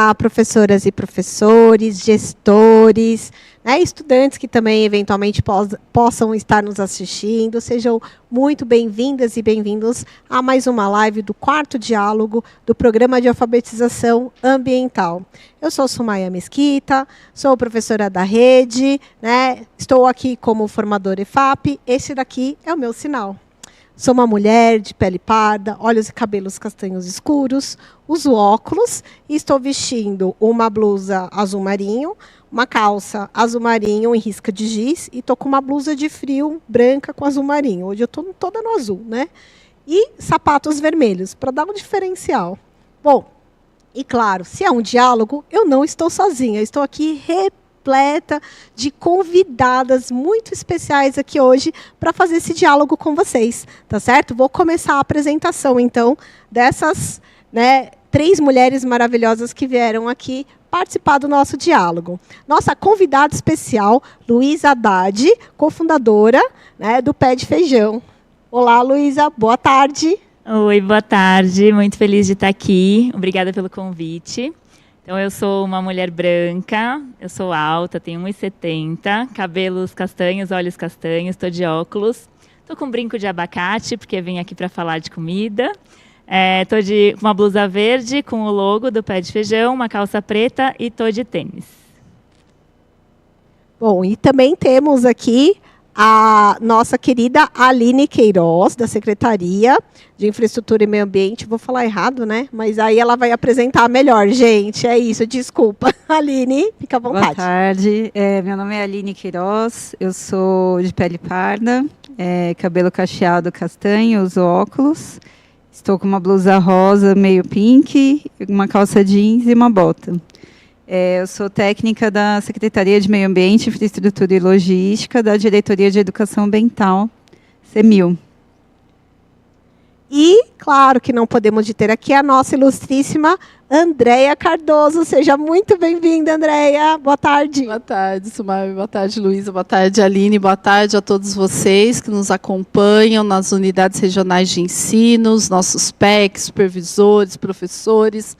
Olá, professoras e professores, gestores, né, estudantes que também eventualmente possam estar nos assistindo. Sejam muito bem-vindas e bem-vindos a mais uma live do quarto diálogo do Programa de Alfabetização Ambiental. Eu sou Sumaia Mesquita, sou professora da rede, né, estou aqui como formadora EFAP. Esse daqui é o meu sinal. Sou uma mulher de pele parda, olhos e cabelos castanhos escuros, uso óculos e estou vestindo uma blusa azul marinho, uma calça azul marinho em risca de giz e estou com uma blusa de frio branca com azul marinho. Hoje eu estou toda no azul, né? E sapatos vermelhos, para dar um diferencial. Bom, e claro, se é um diálogo, eu não estou sozinha, estou aqui repleta de convidadas muito especiais aqui hoje para fazer esse diálogo com vocês, tá certo? Vou começar a apresentação, então, dessas, né, 3 mulheres maravilhosas que vieram aqui participar do nosso diálogo. Nossa convidada especial, Luísa Haddad, cofundadora, né, do Pé de Feijão. Olá, Luísa, boa tarde. Oi, boa tarde, muito feliz de estar aqui, obrigada pelo convite. Então, eu sou uma mulher branca, eu sou alta, tenho 1,70, cabelos castanhos, olhos castanhos, estou de óculos. Estou com um brinco de abacate, porque vim aqui para falar de comida. Estou de uma blusa verde com o logo do Pé de Feijão, uma calça preta e estou de tênis. Bom, e também temos aqui a nossa querida Aline Queiroz, da Secretaria de Infraestrutura e Meio Ambiente. Vou falar errado, né? Mas aí ela vai apresentar melhor, gente. É isso, desculpa. Aline, fica à vontade. Boa tarde. Meu nome é Aline Queiroz, eu sou de pele parda, cabelo cacheado castanho, uso óculos. Estou com uma blusa rosa meio pink, uma calça jeans e uma bota. Eu sou técnica da Secretaria de Meio Ambiente, Infraestrutura e Logística, da Diretoria de Educação Ambiental, CEMIL. E, claro, que não podemos de ter aqui a nossa ilustríssima Andréia Cardoso. Seja muito bem-vinda, Andréia. Boa tarde. Boa tarde, Sumaia. Boa tarde, Luísa. Boa tarde, Aline. Boa tarde a todos vocês que nos acompanham nas unidades regionais de ensino, os nossos PECs, supervisores, professores,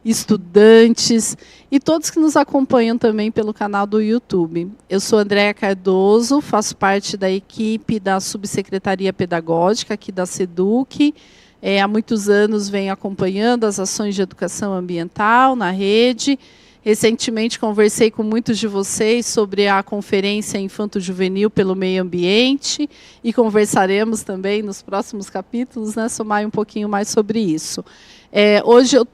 estudantes e todos que nos acompanham também pelo canal do YouTube. Eu sou Andréia Cardoso, faço parte da equipe da Subsecretaria Pedagógica aqui da SEDUC. Há muitos anos venho acompanhando as ações de educação ambiental na rede. Recentemente conversei com muitos de vocês sobre a Conferência Infanto-Juvenil pelo Meio Ambiente e conversaremos também nos próximos capítulos, né, Sumaia, um pouquinho mais sobre isso. Hoje eu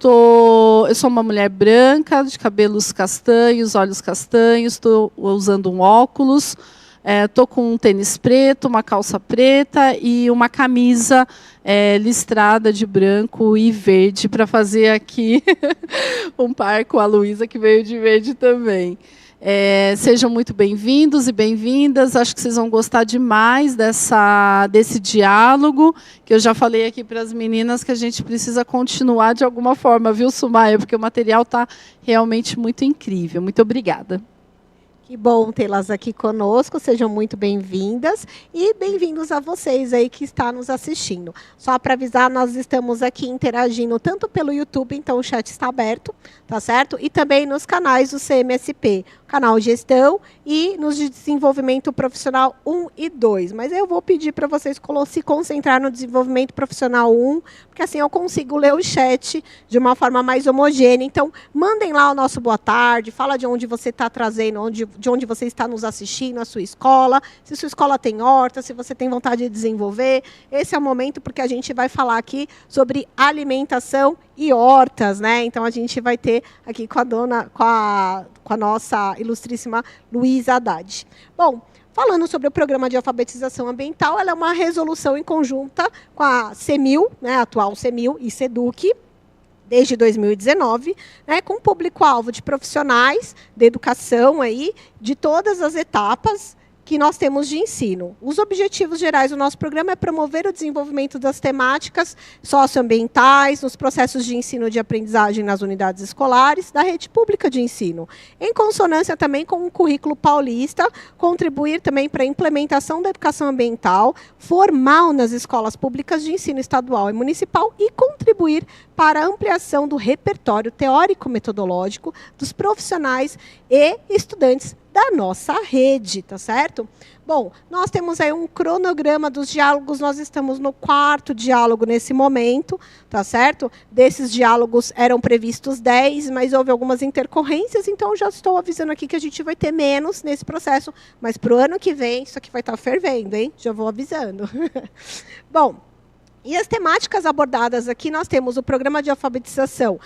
sou uma mulher branca, de cabelos castanhos, olhos castanhos, estou usando um óculos, estou com um tênis preto, uma calça preta e uma camisa listrada de branco e verde para fazer aqui um par com a Luísa, que veio de verde também. Sejam muito bem-vindos e bem-vindas. Acho que vocês vão gostar demais desse diálogo, que eu já falei aqui para as meninas que a gente precisa continuar de alguma forma, viu, Sumaia? Porque o material está realmente muito incrível. Muito obrigada. Que bom tê-las aqui conosco, sejam muito bem-vindas e bem-vindos a vocês aí que estão nos assistindo. Só para avisar, nós estamos aqui interagindo tanto pelo YouTube, então o chat está aberto, tá certo? E também nos canais do CMSP, canal Gestão e nos de Desenvolvimento Profissional 1 e 2. Mas eu vou pedir para vocês se concentrar no Desenvolvimento Profissional 1, porque assim eu consigo ler o chat de uma forma mais homogênea. Então, mandem lá o nosso boa tarde, fala de onde você está trazendo, de onde você está nos assistindo, a sua escola, se sua escola tem horta, se você tem vontade de desenvolver. Esse é o momento porque a gente vai falar aqui sobre alimentação e hortas, né? Então a gente vai ter aqui com a nossa ilustríssima Luísa Haddad. Bom, falando sobre o Programa de Alfabetização Ambiental, ela é uma resolução em conjunta com a CEMIL, né, a atual CEMIL e SEDUC, desde 2019, né, com público-alvo de profissionais de educação aí, de todas as etapas, que nós temos de ensino. Os objetivos gerais do nosso programa é promover o desenvolvimento das temáticas socioambientais nos processos de ensino e de aprendizagem nas unidades escolares da rede pública de ensino, em consonância também com o currículo paulista, contribuir também para a implementação da educação ambiental formal nas escolas públicas de ensino estadual e municipal e contribuir para a ampliação do repertório teórico-metodológico dos profissionais e estudantes da nossa rede, tá certo? Bom, nós temos aí um cronograma dos diálogos, nós estamos no 4º diálogo nesse momento, tá certo? Desses diálogos eram previstos 10, mas houve algumas intercorrências, então já estou avisando aqui que a gente vai ter menos nesse processo, mas para o ano que vem isso aqui vai estar fervendo, hein? Já vou avisando. Bom, e as temáticas abordadas aqui, nós temos o programa de alfabetização.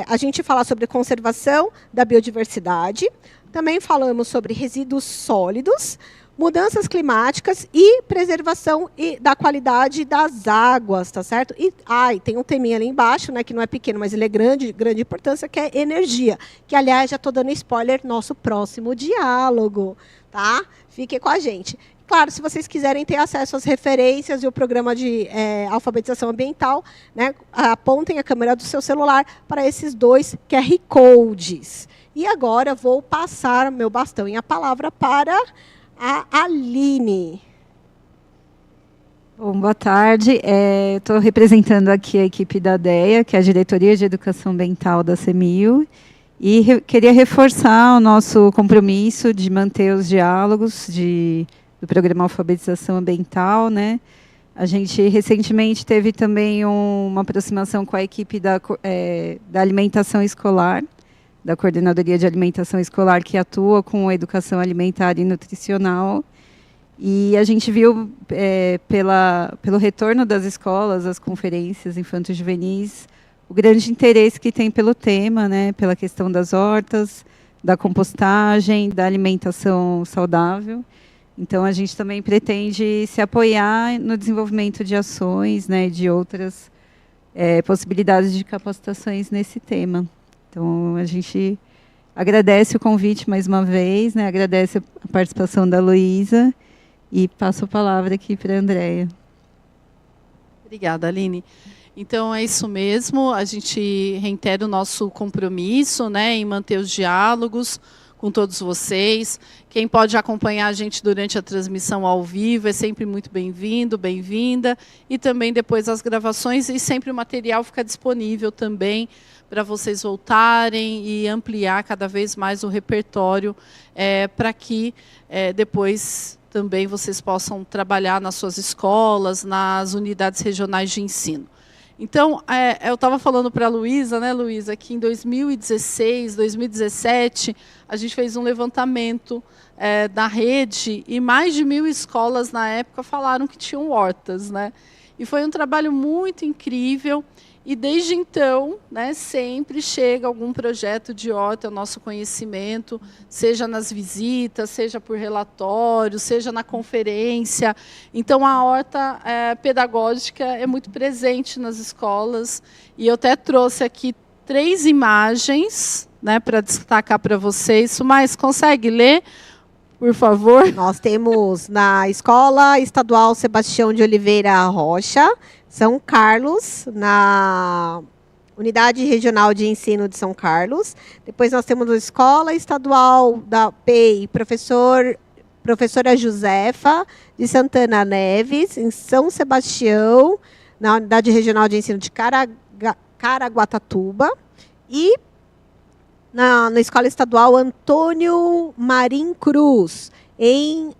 A gente fala sobre conservação da biodiversidade, também falamos sobre resíduos sólidos, mudanças climáticas e preservação da qualidade das águas, tá certo? E tem um teminha ali embaixo, né, que não é pequeno, mas ele é grande importância, que é energia, que, aliás, já estou dando spoiler, nosso próximo diálogo, tá? Fiquem com a gente. Claro, se vocês quiserem ter acesso às referências e o programa de alfabetização ambiental, né, apontem a câmera do seu celular para esses 2 QR Codes. E agora vou passar meu bastão e a palavra para a Aline. Bom, boa tarde. Estou representando aqui a equipe da DEA, que é a Diretoria de Educação Ambiental da CEMIL, e queria reforçar o nosso compromisso de manter os diálogos do programa Alfabetização Ambiental, né? A gente recentemente teve também uma aproximação com a equipe da alimentação escolar, da Coordenadoria de Alimentação Escolar, que atua com educação alimentar e nutricional. E a gente viu, pelo retorno das escolas, as conferências infanto-juvenis, o grande interesse que tem pelo tema, né, pela questão das hortas, da compostagem, da alimentação saudável. Então, a gente também pretende se apoiar no desenvolvimento de ações, né, de outras possibilidades de capacitações nesse tema. Então, a gente agradece o convite mais uma vez, né, agradece a participação da Luísa e passo a palavra aqui para a Andréia. Obrigada, Aline. Então, é isso mesmo, a gente reitera o nosso compromisso, né, em manter os diálogos com todos vocês. Quem pode acompanhar a gente durante a transmissão ao vivo é sempre muito bem-vindo, bem-vinda. E também depois as gravações, e sempre o material fica disponível também para vocês voltarem e ampliar cada vez mais o repertório para que depois também vocês possam trabalhar nas suas escolas, nas unidades regionais de ensino. Então, eu estava falando para a Luísa, né, Luísa, que em 2016, 2017, a gente fez um levantamento da rede e mais de 1.000 escolas na época falaram que tinham hortas, né? E foi um trabalho muito incrível. E desde então, né, sempre chega algum projeto de horta ao nosso conhecimento, seja nas visitas, seja por relatório, seja na conferência. Então, a horta pedagógica é muito presente nas escolas. E eu até trouxe aqui 3 imagens, né, para destacar para vocês. Sumais, consegue ler, por favor? Nós temos na Escola Estadual Sebastião de Oliveira Rocha, São Carlos, na Unidade Regional de Ensino de São Carlos. Depois nós temos a Escola Estadual da PEI, professora Josefa de Santana Neves, em São Sebastião, na Unidade Regional de Ensino de Caraguatatuba. E na Escola Estadual Antônio Marim Cruz, em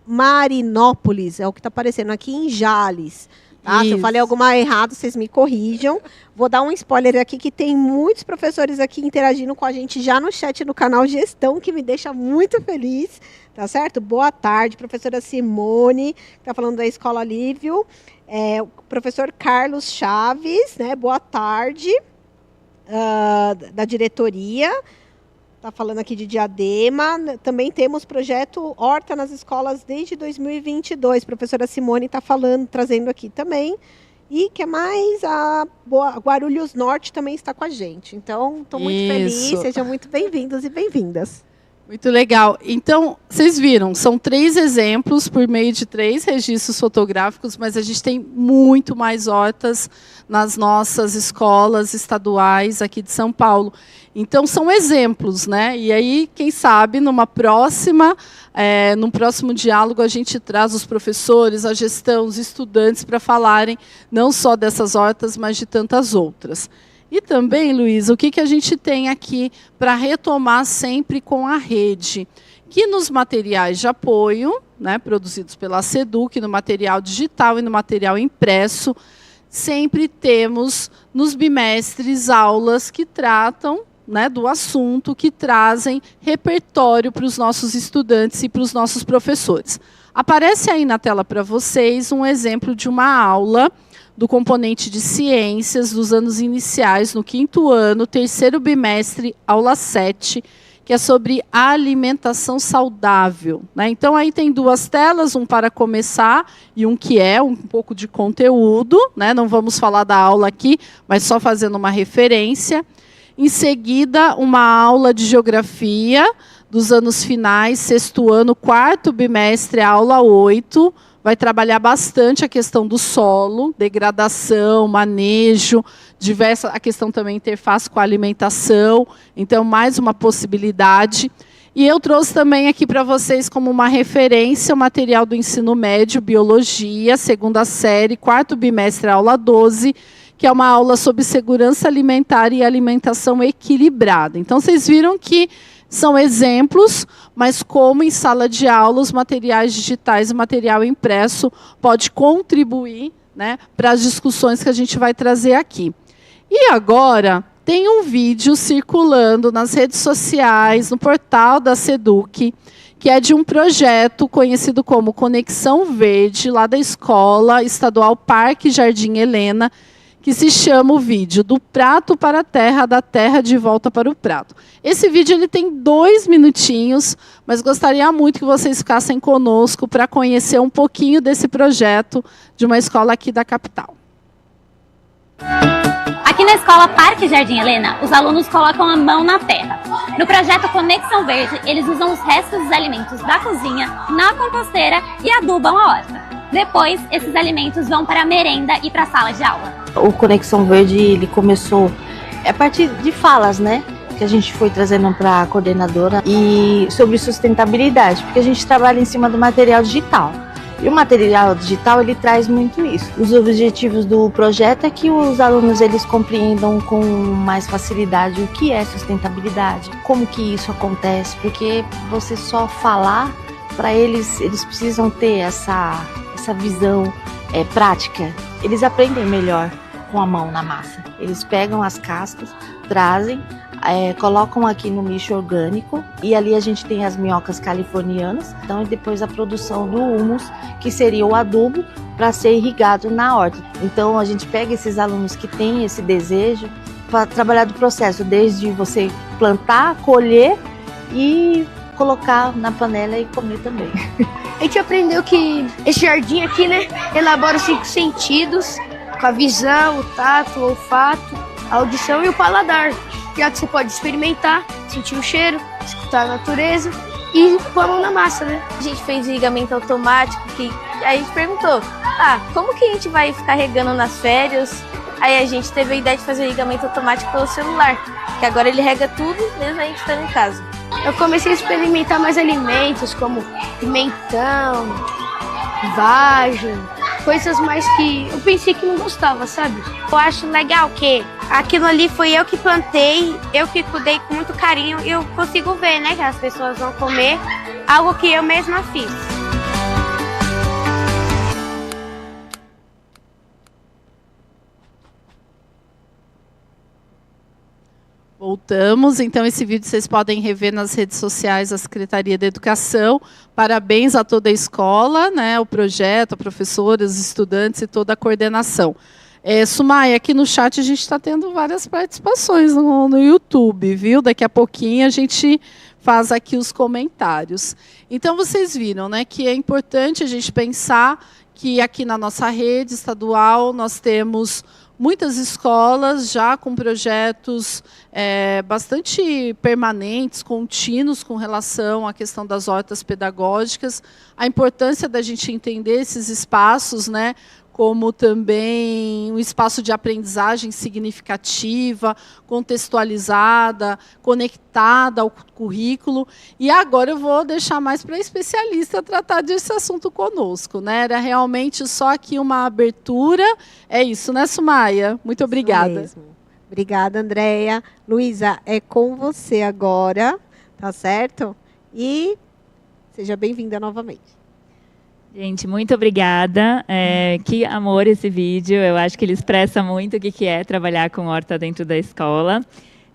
Marinópolis, é o que está aparecendo aqui em Jales. Tá? Se eu falei alguma errado, vocês me corrijam. Vou dar um spoiler aqui, que tem muitos professores aqui interagindo com a gente já no chat do canal Gestão, que me deixa muito feliz, tá certo? Boa tarde, professora Simone, que está falando da Escola Lívio. O professor Carlos Chaves, né? Boa tarde, da diretoria. Está falando aqui de Diadema. Também temos projeto Horta nas escolas desde 2022. A professora Simone está falando, trazendo aqui também. E que mais? A Guarulhos Norte também está com a gente. Então, estou muito feliz. Sejam muito bem-vindos e bem-vindas. Muito legal. Então, vocês viram, são 3 exemplos por meio de 3 registros fotográficos, mas a gente tem muito mais hortas nas nossas escolas estaduais aqui de São Paulo. Então, são exemplos, né? E aí, quem sabe, num próximo diálogo, a gente traz os professores, a gestão, os estudantes para falarem não só dessas hortas, mas de tantas outras. E também, Luísa, o que a gente tem aqui para retomar sempre com a rede? Que nos materiais de apoio, né, produzidos pela SEDUC, no material digital e no material impresso, sempre temos nos bimestres aulas que tratam, né, do assunto, que trazem repertório para os nossos estudantes e para os nossos professores. Aparece aí na tela para vocês um exemplo de uma aula do componente de ciências dos anos iniciais, no 5º ano, 3º bimestre, aula 7, que é sobre alimentação saudável, né? Então, aí tem 2 telas, um para começar e um que é um pouco de conteúdo, né? Não vamos falar da aula aqui, mas só fazendo uma referência. Em seguida, uma aula de geografia dos anos finais, 6º ano, 4º bimestre, aula 8, vai trabalhar bastante a questão do solo, degradação, manejo, a questão também interface com a alimentação, então mais uma possibilidade. E eu trouxe também aqui para vocês como uma referência o material do ensino médio, biologia, 2ª série, 4º bimestre, aula 12, que é uma aula sobre segurança alimentar e alimentação equilibrada. Então, vocês viram que são exemplos, mas como em sala de aula, os materiais digitais e material impresso pode contribuir, né, para as discussões que a gente vai trazer aqui. E agora, tem um vídeo circulando nas redes sociais, no portal da SEDUC, que é de um projeto conhecido como Conexão Verde, lá da Escola Estadual Parque Jardim Helena, que se chama o vídeo Do Prato para a Terra, da Terra de Volta para o Prato. Esse vídeo ele tem 2 minutinhos, mas gostaria muito que vocês ficassem conosco para conhecer um pouquinho desse projeto de uma escola aqui da capital. Aqui na Escola Parque Jardim Helena, os alunos colocam a mão na terra. No projeto Conexão Verde, eles usam os restos dos alimentos da cozinha na composteira e adubam a horta. Depois, esses alimentos vão para a merenda e para a sala de aula. O Conexão Verde ele começou a partir de falas, né? Que a gente foi trazendo para a coordenadora e sobre sustentabilidade, porque a gente trabalha em cima do material digital. E o material digital ele traz muito isso. Os objetivos do projeto é que os alunos eles compreendam com mais facilidade o que é sustentabilidade, como que isso acontece, porque você só falar para eles precisam ter essa visão prática. Eles aprendem melhor com a mão na massa. Eles pegam as cascas, trazem, colocam aqui no lixo orgânico e ali a gente tem as minhocas californianas. Então, e depois a produção do humus, que seria o adubo para ser irrigado na horta. Então, a gente pega esses alunos que têm esse desejo para trabalhar do processo, desde você plantar, colher e colocar na panela e comer também. A gente aprendeu que esse jardim aqui, né, elabora os 5 sentidos, com a visão, o tato, o olfato, a audição e o paladar. Já que você pode experimentar, sentir o cheiro, escutar a natureza e pôr a mão na massa, né? A gente fez irrigamento automático, que aí a gente perguntou, como que a gente vai ficar regando nas férias? Aí a gente teve a ideia de fazer irrigamento automático pelo celular, que agora ele rega tudo, mesmo a gente estando em casa. Eu comecei a experimentar mais alimentos, como pimentão, vagem, coisas mais que eu pensei que não gostava, sabe? Eu acho legal que aquilo ali foi eu que plantei, eu que cuidei com muito carinho e eu consigo ver, né, que as pessoas vão comer algo que eu mesma fiz. Voltamos, então esse vídeo vocês podem rever nas redes sociais da Secretaria da Educação. Parabéns a toda a escola, né, o projeto, a professora, os estudantes e toda a coordenação. Sumaia, aqui no chat a gente está tendo várias participações no YouTube, viu? Daqui a pouquinho a gente faz aqui os comentários. Então vocês viram, né, que é importante a gente pensar que aqui na nossa rede estadual nós temos muitas escolas já com projetos bastante permanentes, contínuos com relação à questão das hortas pedagógicas, a importância da gente entender esses espaços, né, como também um espaço de aprendizagem significativa, contextualizada, conectada ao currículo. E agora eu vou deixar mais para a especialista tratar desse assunto conosco, né? Era realmente só aqui uma abertura. É isso, né, Sumaia? Muito obrigada. Isso mesmo. Obrigada, Andréia. Luísa, é com você agora, tá certo? E seja bem-vinda novamente. Gente, muito obrigada. Que amor esse vídeo. Eu acho que ele expressa muito o que é trabalhar com horta dentro da escola.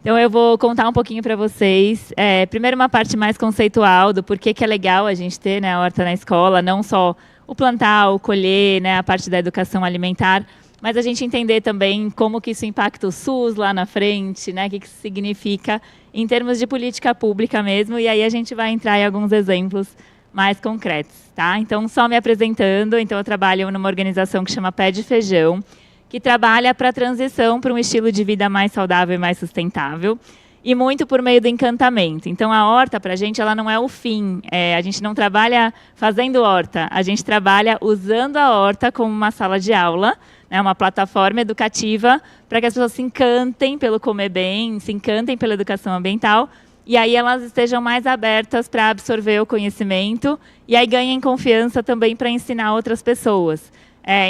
Então, eu vou contar um pouquinho para vocês. Primeiro, uma parte mais conceitual do porquê que é legal a gente ter, né, a horta na escola, não só o plantar, o colher, né, a parte da educação alimentar, mas a gente entender também como que isso impacta o SUS lá na frente, né, o que isso significa em termos de política pública mesmo, e aí a gente vai entrar em alguns exemplos mais concretos, tá? Então, só me apresentando, então eu trabalho numa organização que chama Pé de Feijão, que trabalha para a transição para um estilo de vida mais saudável e mais sustentável, e muito por meio do encantamento. Então, a horta, para a gente, ela não é o fim. A gente não trabalha fazendo horta, a gente trabalha usando a horta como uma sala de aula, né, uma plataforma educativa para que as pessoas se encantem pelo comer bem, se encantem pela educação ambiental, e aí elas estejam mais abertas para absorver o conhecimento e aí ganhem confiança também para ensinar outras pessoas.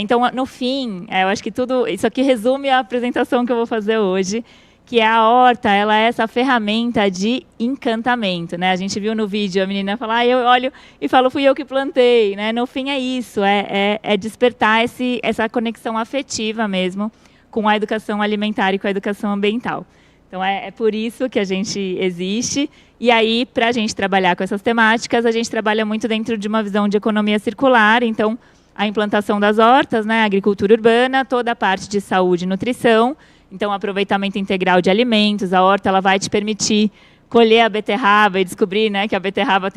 Então, no fim, eu acho que tudo isso aqui resume a apresentação que eu vou fazer hoje, que é a horta, ela é essa ferramenta de encantamento, né? A gente viu no vídeo a menina falar, eu olho e falo, fui eu que plantei, né? No fim é isso, é despertar essa conexão afetiva mesmo com a educação alimentar e com a educação ambiental. Então, é por isso que a gente existe. E aí, para a gente trabalhar com essas temáticas, a gente trabalha muito dentro de uma visão de economia circular. Então, a implantação das hortas, né, a agricultura urbana, toda a parte de saúde e nutrição. Então, aproveitamento integral de alimentos. A horta ela vai te permitir colher a beterraba e descobrir, né, que a beterraba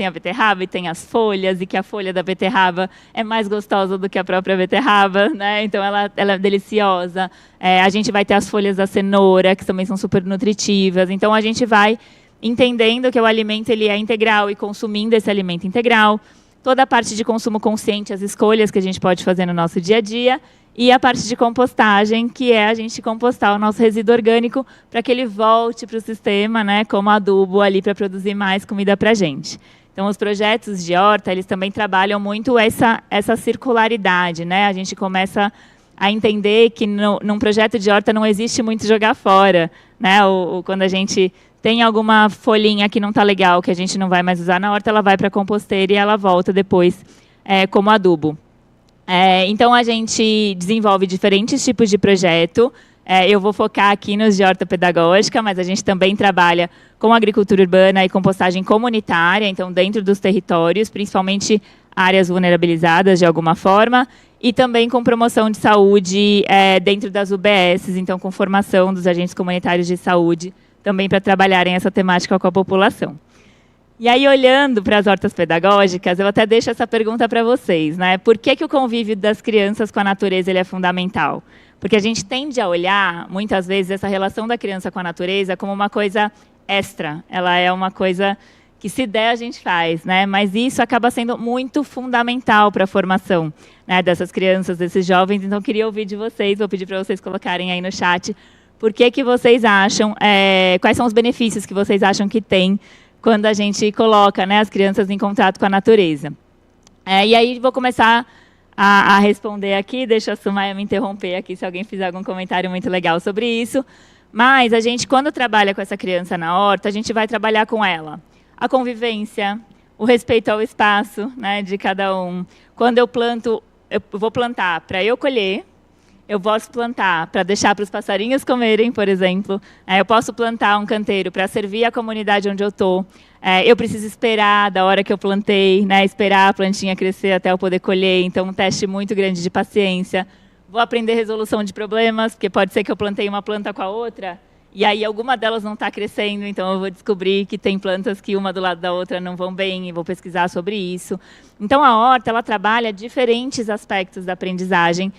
e tem as folhas, e que a folha da beterraba é mais gostosa do que a própria beterraba, né? Então ela é deliciosa. A gente vai ter as folhas da cenoura, que também são super nutritivas. Então a gente vai entendendo que o alimento ele é integral e consumindo esse alimento integral. Toda a parte de consumo consciente, as escolhas que a gente pode fazer no nosso dia a dia. E a parte de compostagem, que é a gente compostar o nosso resíduo orgânico para que ele volte para o sistema, né, como adubo ali para produzir mais comida para a gente. Então, os projetos de horta, eles também trabalham muito essa circularidade, né? A gente começa a entender que num projeto de horta não existe muito jogar fora, né? Quando a gente tem alguma folhinha que não está legal, que a gente não vai mais usar na horta, ela vai para a composteira e ela volta depois como adubo. Então, a gente desenvolve diferentes tipos de projeto. Eu vou focar aqui nos de horta pedagógica, mas a gente também trabalha com agricultura urbana e compostagem comunitária, então, dentro dos territórios, principalmente áreas vulnerabilizadas de alguma forma, e também com promoção de saúde dentro das UBSs, então, com formação dos agentes comunitários de saúde, também para trabalharem essa temática com a população. E aí, olhando para as hortas pedagógicas, eu até deixo essa pergunta para vocês, né? Por que o convívio das crianças com a natureza ele é fundamental? Porque a gente tende a olhar, muitas vezes, essa relação da criança com a natureza como uma coisa extra. Ela é uma coisa que, se der, a gente faz, né? Mas isso acaba sendo muito fundamental para a formação, né, dessas crianças, desses jovens. Então, eu queria ouvir de vocês, vou pedir para vocês colocarem aí no chat, por que vocês acham, quais são os benefícios que vocês acham que tem quando a gente coloca, né, as crianças em contato com a natureza. E aí vou começar a responder aqui, deixa a Sumaia me interromper aqui se alguém fizer algum comentário muito legal sobre isso. Mas a gente, quando trabalha com essa criança na horta, a gente vai trabalhar com ela a convivência, o respeito ao espaço, né, de cada um. Quando eu planto, eu vou plantar para eu colher, eu posso plantar para deixar para os passarinhos comerem, por exemplo. Eu posso plantar um canteiro para servir a comunidade onde eu estou. Eu preciso esperar da hora que eu plantei, né, esperar a plantinha crescer até eu poder colher. Então, um teste muito grande de paciência. Vou aprender resolução de problemas, porque pode ser que eu plantei uma planta com a outra e aí alguma delas não está crescendo, então eu vou descobrir que tem plantas que uma do lado da outra não vão bem e vou pesquisar sobre isso. Então a horta ela trabalha diferentes aspectos da aprendizagem,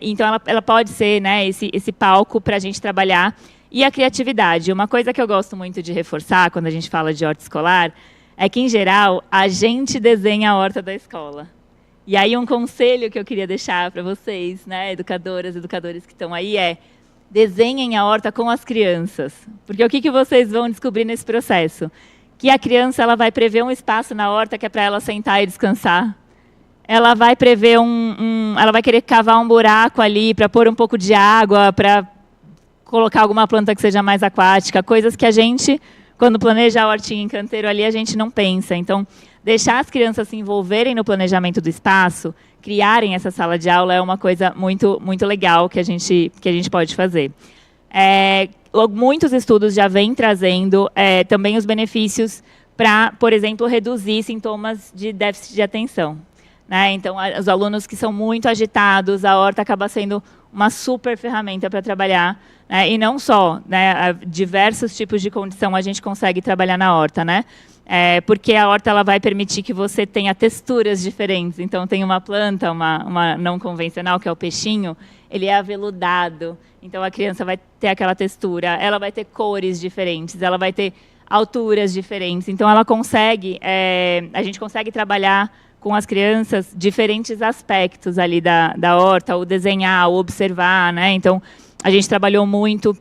então ela pode ser, né, esse palco para a gente trabalhar. E a criatividade, uma coisa que eu gosto muito de reforçar quando a gente fala de horta escolar, é que, em geral, a gente desenha a horta da escola. E aí um conselho que eu queria deixar para vocês, né, educadoras, educadores que estão aí, desenhem a horta com as crianças. Porque o que vocês vão descobrir nesse processo? Que a criança ela vai prever um espaço na horta que é para ela sentar e descansar. Ela vai prever ela vai querer cavar um buraco ali para pôr um pouco de água, para colocar alguma planta que seja mais aquática, coisas que a gente, quando planeja a hortinha em canteiro ali, a gente não pensa. Então, deixar as crianças se envolverem no planejamento do espaço, criarem essa sala de aula é uma coisa muito, muito legal que a gente pode fazer. Muitos estudos já vêm trazendo também os benefícios para, por exemplo, reduzir sintomas de déficit de atenção. Né? Então, os alunos que são muito agitados, a horta acaba sendo uma super ferramenta para trabalhar, né? E não só, né? Diversos tipos de condição a gente consegue trabalhar na horta, né? Porque a horta ela vai permitir que você tenha texturas diferentes. Então, tem uma planta, uma não convencional, que é o peixinho, ele é aveludado. Então, a criança vai ter aquela textura, ela vai ter cores diferentes, ela vai ter alturas diferentes. Então, ela consegue, a gente consegue trabalhar com as crianças diferentes aspectos ali da horta, o desenhar, o observar, né? Então, a gente trabalhou muito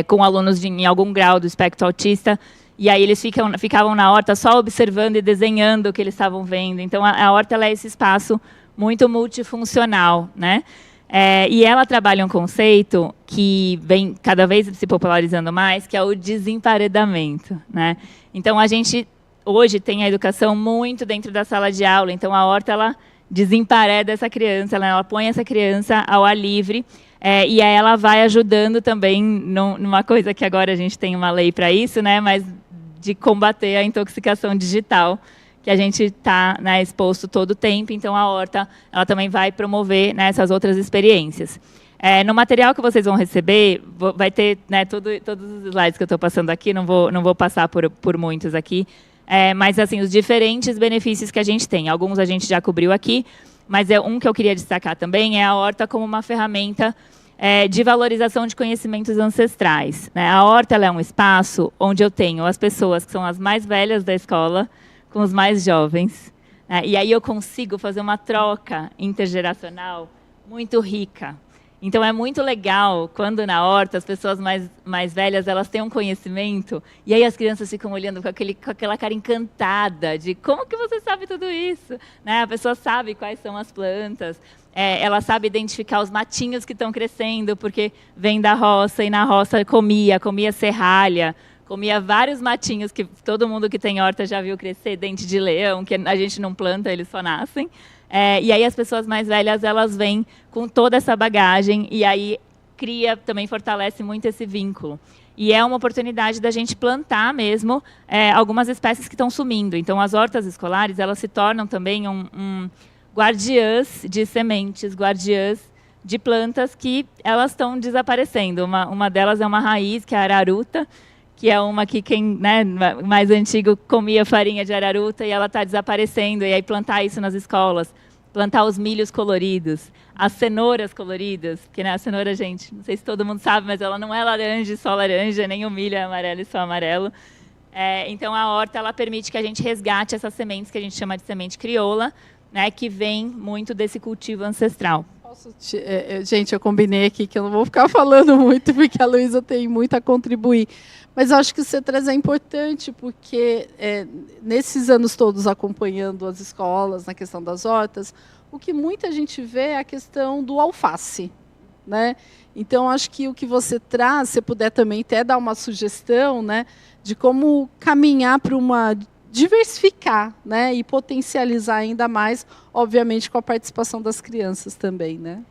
com alunos em algum grau do espectro autista, e aí eles ficavam na horta só observando e desenhando o que eles estavam vendo. Então, a horta ela é esse espaço muito multifuncional, né? E ela trabalha um conceito que vem cada vez se popularizando mais, que é o desemparedamento, né? Então, a gente hoje tem a educação muito dentro da sala de aula, então a horta ela desempareda essa criança, ela põe essa criança ao ar livre, e aí ela vai ajudando também numa coisa que agora a gente tem uma lei para isso, né, mas de combater a intoxicação digital, que a gente está, né, exposto todo o tempo, então a horta ela também vai promover, né, essas outras experiências. No material que vocês vão receber, vai ter, né, todos os slides que eu estou passando aqui, não vou passar por muitos aqui, mas assim, os diferentes benefícios que a gente tem. Alguns a gente já cobriu aqui, mas um que eu queria destacar também é a horta como uma ferramenta de valorização de conhecimentos ancestrais. Né? A horta ela é um espaço onde eu tenho as pessoas que são as mais velhas da escola com os mais jovens. Né? E aí eu consigo fazer uma troca intergeracional muito rica. Então, é muito legal quando, na horta, as pessoas mais velhas elas têm um conhecimento, e aí as crianças ficam olhando com aquela cara encantada de como que você sabe tudo isso? Né? A pessoa sabe quais são as plantas, ela sabe identificar os matinhos que estão crescendo, porque vem da roça, e na roça comia serralha, comia vários matinhos que todo mundo que tem horta já viu crescer, dente de leão, que a gente não planta, eles só nascem. E aí as pessoas mais velhas, elas vêm com toda essa bagagem e aí também fortalece muito esse vínculo. E é uma oportunidade da gente plantar mesmo algumas espécies que estão sumindo. Então, as hortas escolares, elas se tornam também guardiãs de sementes, guardiãs de plantas que elas estão desaparecendo. Uma delas é uma raiz, que é a araruta, que é uma que quem, né, mais antigo comia farinha de araruta e ela está desaparecendo. E aí plantar isso nas escolas, plantar os milhos coloridos, as cenouras coloridas, porque, né, a cenoura, gente, não sei se todo mundo sabe, mas ela não é laranja e só laranja, nem o milho é amarelo e só amarelo. Então, a horta ela permite que a gente resgate essas sementes que a gente chama de semente crioula, né, que vem muito desse cultivo ancestral. Gente, eu combinei aqui que eu não vou ficar falando muito, porque a Luísa tem muito a contribuir. Mas eu acho que o C3 é importante, porque nesses anos todos acompanhando as escolas na questão das hortas, o que muita gente vê é a questão do alface. Né? Então, acho que o que você traz, se puder também até dar uma sugestão, né, de como caminhar para uma diversificar, né, e potencializar ainda mais, obviamente, com a participação das crianças também, né?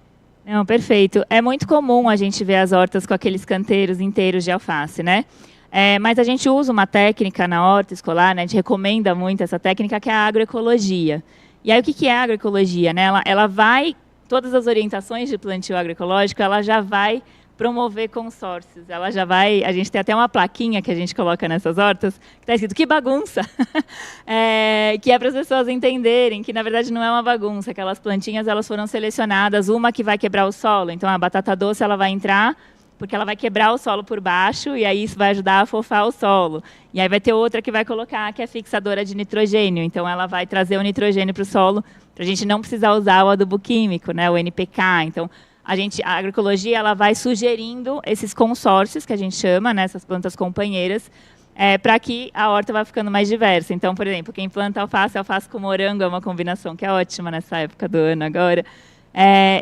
Não, perfeito. É muito comum a gente ver as hortas com aqueles canteiros inteiros de alface, né? Mas a gente usa uma técnica na horta escolar, né? A gente recomenda muito essa técnica, que é a agroecologia. E aí, o que é a agroecologia? Né? Ela vai, todas as orientações de plantio agroecológico, ela já vai promover consórcios. Ela já vai, a gente tem até uma plaquinha que a gente coloca nessas hortas, que está escrito, que bagunça! Que é para as pessoas entenderem que, na verdade, não é uma bagunça. Aquelas plantinhas, elas foram selecionadas, uma que vai quebrar o solo. Então, a batata doce, ela vai entrar, porque ela vai quebrar o solo por baixo, e aí isso vai ajudar a afofar o solo. E aí vai ter outra que vai colocar, que é fixadora de nitrogênio. Então, ela vai trazer o nitrogênio para o solo, para a gente não precisar usar o adubo químico, né, o NPK. Então, a agroecologia, ela vai sugerindo esses consórcios, que a gente chama, né, essas plantas companheiras, para que a horta vá ficando mais diversa. Então, por exemplo, quem planta alface com morango é uma combinação que é ótima nessa época do ano agora.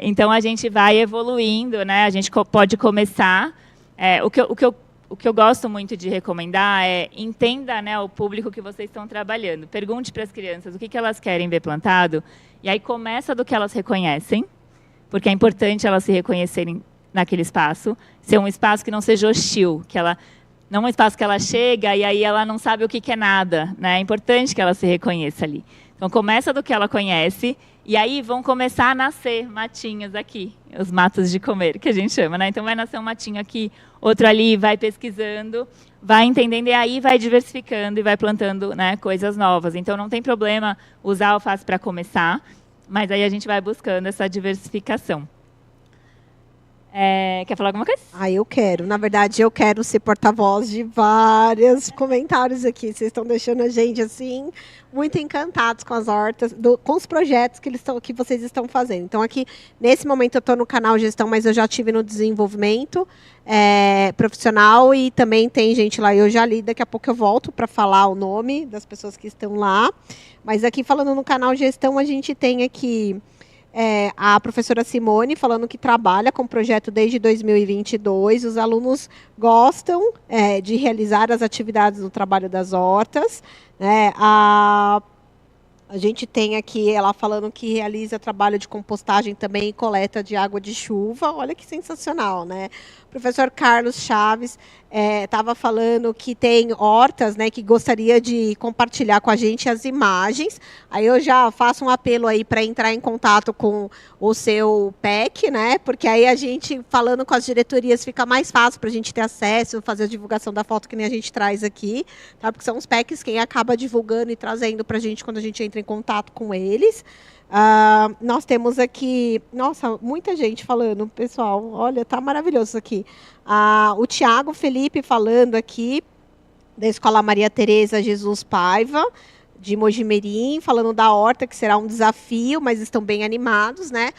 Então, a gente vai evoluindo, né, a gente pode começar. O que eu gosto muito de recomendar é entenda, né, o público que vocês estão trabalhando. Pergunte para as crianças o que elas querem ver plantado, e aí começa do que elas reconhecem, porque é importante elas se reconhecerem naquele espaço, ser um espaço que não seja hostil, não um espaço que ela chega e aí ela não sabe o que é nada, né? É importante que ela se reconheça ali. Então, começa do que ela conhece, e aí vão começar a nascer matinhos aqui, os matos de comer, que a gente chama, né? Então, vai nascer um matinho aqui, outro ali, vai pesquisando, vai entendendo, e aí vai diversificando e vai plantando, né, coisas novas. Então, não tem problema usar a alface para começar, mas aí a gente vai buscando essa diversificação. Quer falar alguma coisa? Eu quero. Na verdade, eu quero ser porta-voz de vários comentários aqui. Vocês estão deixando a gente, assim, muito encantados com as hortas, com os projetos que vocês estão fazendo. Então, aqui, nesse momento, eu estou no canal Gestão, mas eu já estive no desenvolvimento profissional, e também tem gente lá, eu já li, daqui a pouco eu volto para falar o nome das pessoas que estão lá. Mas aqui, falando no canal Gestão, a gente tem aqui a professora Simone falando que trabalha com o projeto desde 2022. Os alunos gostam de realizar as atividades no trabalho das hortas. A gente tem aqui ela falando que realiza trabalho de compostagem também e coleta de água de chuva. Olha que sensacional, né? O professor Carlos Chaves estava falando que tem hortas, né, que gostaria de compartilhar com a gente as imagens. Aí eu já faço um apelo aí para entrar em contato com o seu PEC, né? Porque aí a gente, falando com as diretorias, fica mais fácil para a gente ter acesso, fazer a divulgação da foto que nem a gente traz aqui, tá? Porque são os PECs quem acaba divulgando e trazendo para a gente quando a gente entra em contato com eles. Nós temos aqui, nossa, muita gente falando, pessoal, olha, tá maravilhoso isso aqui. O Tiago Felipe falando aqui, da Escola Maria Tereza Jesus Paiva, de Mojimirim, falando da horta, que será um desafio, mas estão bem animados, né?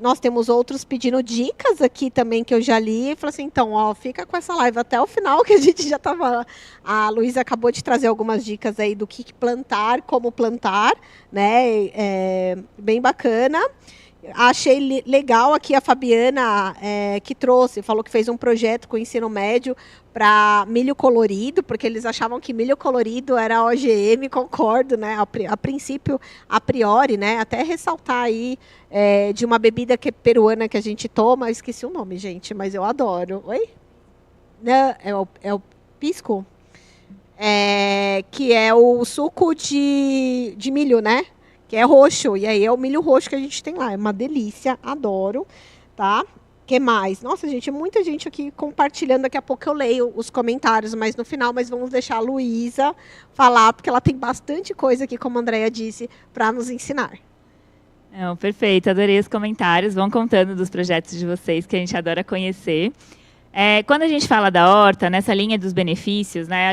Nós temos outros pedindo dicas aqui também, que eu já li, e falei assim, então, fica com essa live até o final, que a gente já estava... A Luísa acabou de trazer algumas dicas aí do que plantar, como plantar, né? Bem bacana. Achei legal aqui a Fabiana, que trouxe, falou que fez um projeto com o ensino médio para milho colorido, porque eles achavam que milho colorido era OGM, concordo, né? A princípio, a priori, né? Até ressaltar aí de uma bebida peruana que a gente toma, eu esqueci o nome, gente, mas eu adoro. Oi? Não, é o pisco? Que é o suco de milho, né? Que é roxo, e aí é o milho roxo que a gente tem lá, é uma delícia, adoro, tá? Que mais? Nossa, gente, muita gente aqui compartilhando, daqui a pouco eu leio os comentários, mas no final, vamos deixar a Luísa falar, porque ela tem bastante coisa aqui, como a Andrea disse, para nos ensinar. Perfeito, adorei os comentários, vão contando dos projetos de vocês, que a gente adora conhecer. Quando a gente fala da horta, nessa linha dos benefícios, né,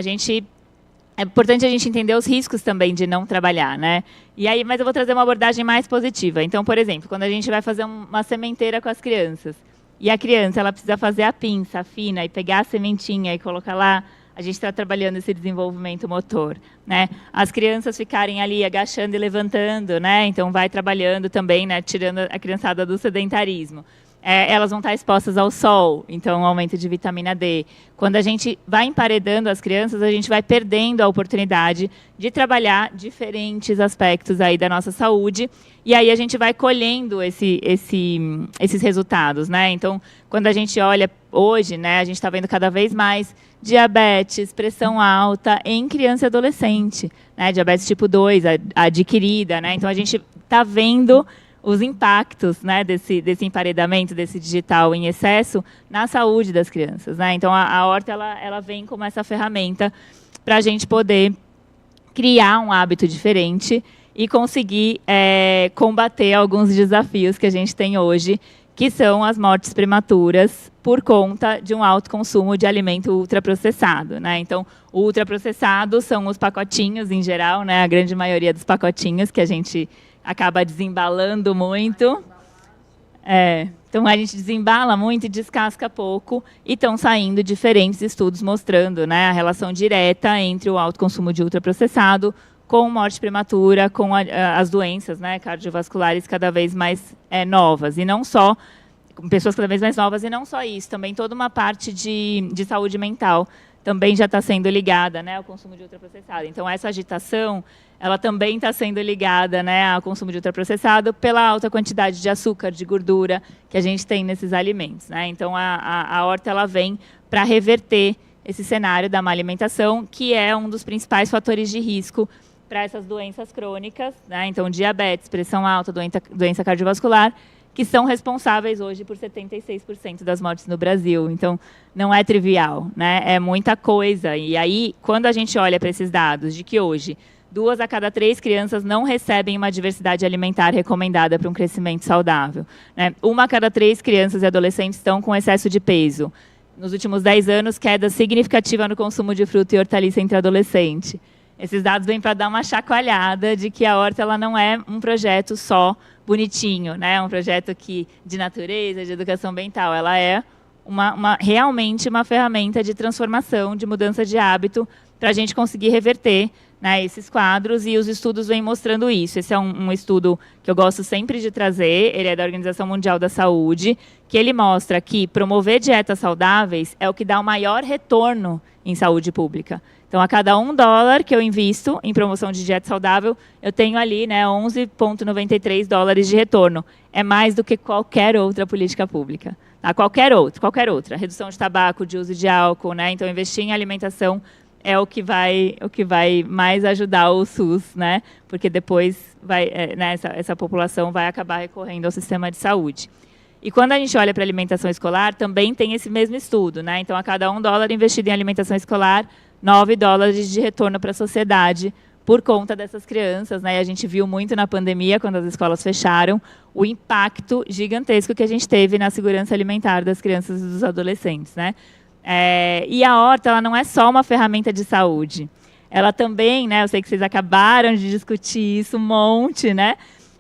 é importante a gente entender os riscos também de não trabalhar, né? E aí, mas eu vou trazer uma abordagem mais positiva. Então, por exemplo, quando a gente vai fazer uma sementeira com as crianças, e a criança ela precisa fazer a pinça fina e pegar a sementinha e colocar lá, a gente está trabalhando esse desenvolvimento motor, né? As crianças ficarem ali agachando e levantando, né? Então, vai trabalhando também, né? Tirando a criançada do sedentarismo. Elas vão estar expostas ao sol, então um aumento de vitamina D. Quando a gente vai emparedando as crianças, a gente vai perdendo a oportunidade de trabalhar diferentes aspectos aí da nossa saúde, e aí a gente vai colhendo esses resultados, né? Então, quando a gente olha hoje, né, a gente está vendo cada vez mais diabetes, pressão alta em criança e adolescente, né? Diabetes tipo 2, adquirida, né? Então, a gente está vendo os impactos, né, desse emparedamento, desse digital em excesso na saúde das crianças, né? Então, a horta ela vem como essa ferramenta para a gente poder criar um hábito diferente e conseguir combater alguns desafios que a gente tem hoje, que são as mortes prematuras por conta de um alto consumo de alimento ultraprocessado, né? Então, o ultraprocessado são os pacotinhos em geral, né? A grande maioria dos pacotinhos que a gente acaba desembalando muito. Então, a gente desembala muito e descasca pouco, e estão saindo diferentes estudos mostrando, né, a relação direta entre o alto consumo de ultraprocessado com morte prematura, com as doenças, né, cardiovasculares cada vez mais novas, e não só, com pessoas cada vez mais novas, e não só isso, também toda uma parte de saúde mental também já está sendo ligada, né, ao consumo de ultraprocessado. Então, essa agitação, ela também está sendo ligada, né, ao consumo de ultraprocessado pela alta quantidade de açúcar, de gordura que a gente tem nesses alimentos, né? Então, a horta ela vem para reverter esse cenário da má alimentação, que é um dos principais fatores de risco para essas doenças crônicas, né? Então, diabetes, pressão alta, doença cardiovascular, que são responsáveis hoje por 76% das mortes no Brasil. Então, não é trivial, né? É muita coisa. E aí, quando a gente olha para esses dados de que hoje 2 a cada 3 crianças não recebem uma diversidade alimentar recomendada para um crescimento saudável, né? 1 a cada 3 crianças e adolescentes estão com excesso de peso. Nos últimos 10 anos, queda significativa no consumo de fruta e hortaliça entre adolescentes. Esses dados vêm para dar uma chacoalhada de que a horta ela não é um projeto só bonitinho, né? É um projeto de natureza, de educação ambiental. Ela é realmente uma ferramenta de transformação, de mudança de hábito, para a gente conseguir reverter, né, esses quadros, e os estudos vêm mostrando isso. Esse é um estudo que eu gosto sempre de trazer, ele é da Organização Mundial da Saúde, que ele mostra que promover dietas saudáveis é o que dá o maior retorno em saúde pública. Então, a cada $1 que eu invisto em promoção de dieta saudável, eu tenho ali, né, $11,93 de retorno. É mais do que qualquer outra política pública. Tá? Qualquer outra. Redução de tabaco, de uso de álcool, né? Então, investir em alimentação é o que vai mais ajudar o SUS, né? Porque depois essa população vai acabar recorrendo ao sistema de saúde. E quando a gente olha para a alimentação escolar, também tem esse mesmo estudo, né? Então, a cada $1 investido em alimentação escolar, $9 de retorno para a sociedade por conta dessas crianças, né? E a gente viu muito na pandemia, quando as escolas fecharam, o impacto gigantesco que a gente teve na segurança alimentar das crianças e dos adolescentes, né? E a horta, ela não é só uma ferramenta de saúde. Ela também, né, eu sei que vocês acabaram de discutir isso um monte, né,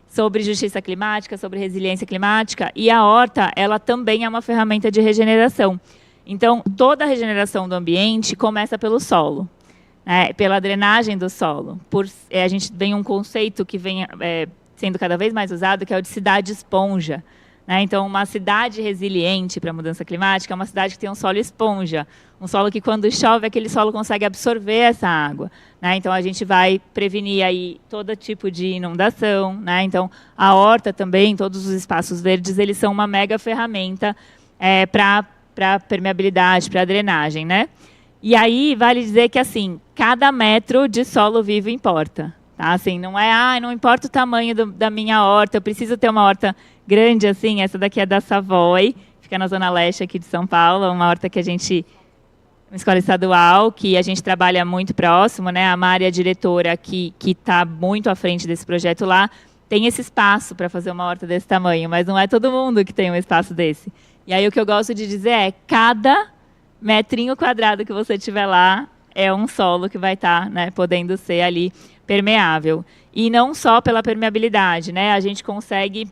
sobre justiça climática, sobre resiliência climática, e a horta, ela também é uma ferramenta de regeneração. Então, toda a regeneração do ambiente começa pelo solo, né, pela drenagem do solo. A gente tem um conceito que vem sendo cada vez mais usado, que é o de cidade esponja. Né? Então, uma cidade resiliente para a mudança climática é uma cidade que tem um solo esponja, um solo que, quando chove, aquele solo consegue absorver essa água. Né? Então, a gente vai prevenir aí todo tipo de inundação. Né? Então, a horta também, todos os espaços verdes, eles são uma mega ferramenta para permeabilidade, para drenagem. Né? E aí, vale dizer que, assim, cada metro de solo vivo importa. Tá? Assim, não importa o tamanho da minha horta, eu preciso ter uma horta grande assim. Essa daqui é da Savoy, fica na Zona Leste aqui de São Paulo, uma horta que uma escola estadual, que a gente trabalha muito próximo, né? A Mari, a diretora, que está muito à frente desse projeto lá, tem esse espaço para fazer uma horta desse tamanho, mas não é todo mundo que tem um espaço desse. E aí o que eu gosto de dizer é, cada metrinho quadrado que você tiver lá é um solo que vai estar, né, podendo ser ali permeável. E não só pela permeabilidade, né? A gente consegue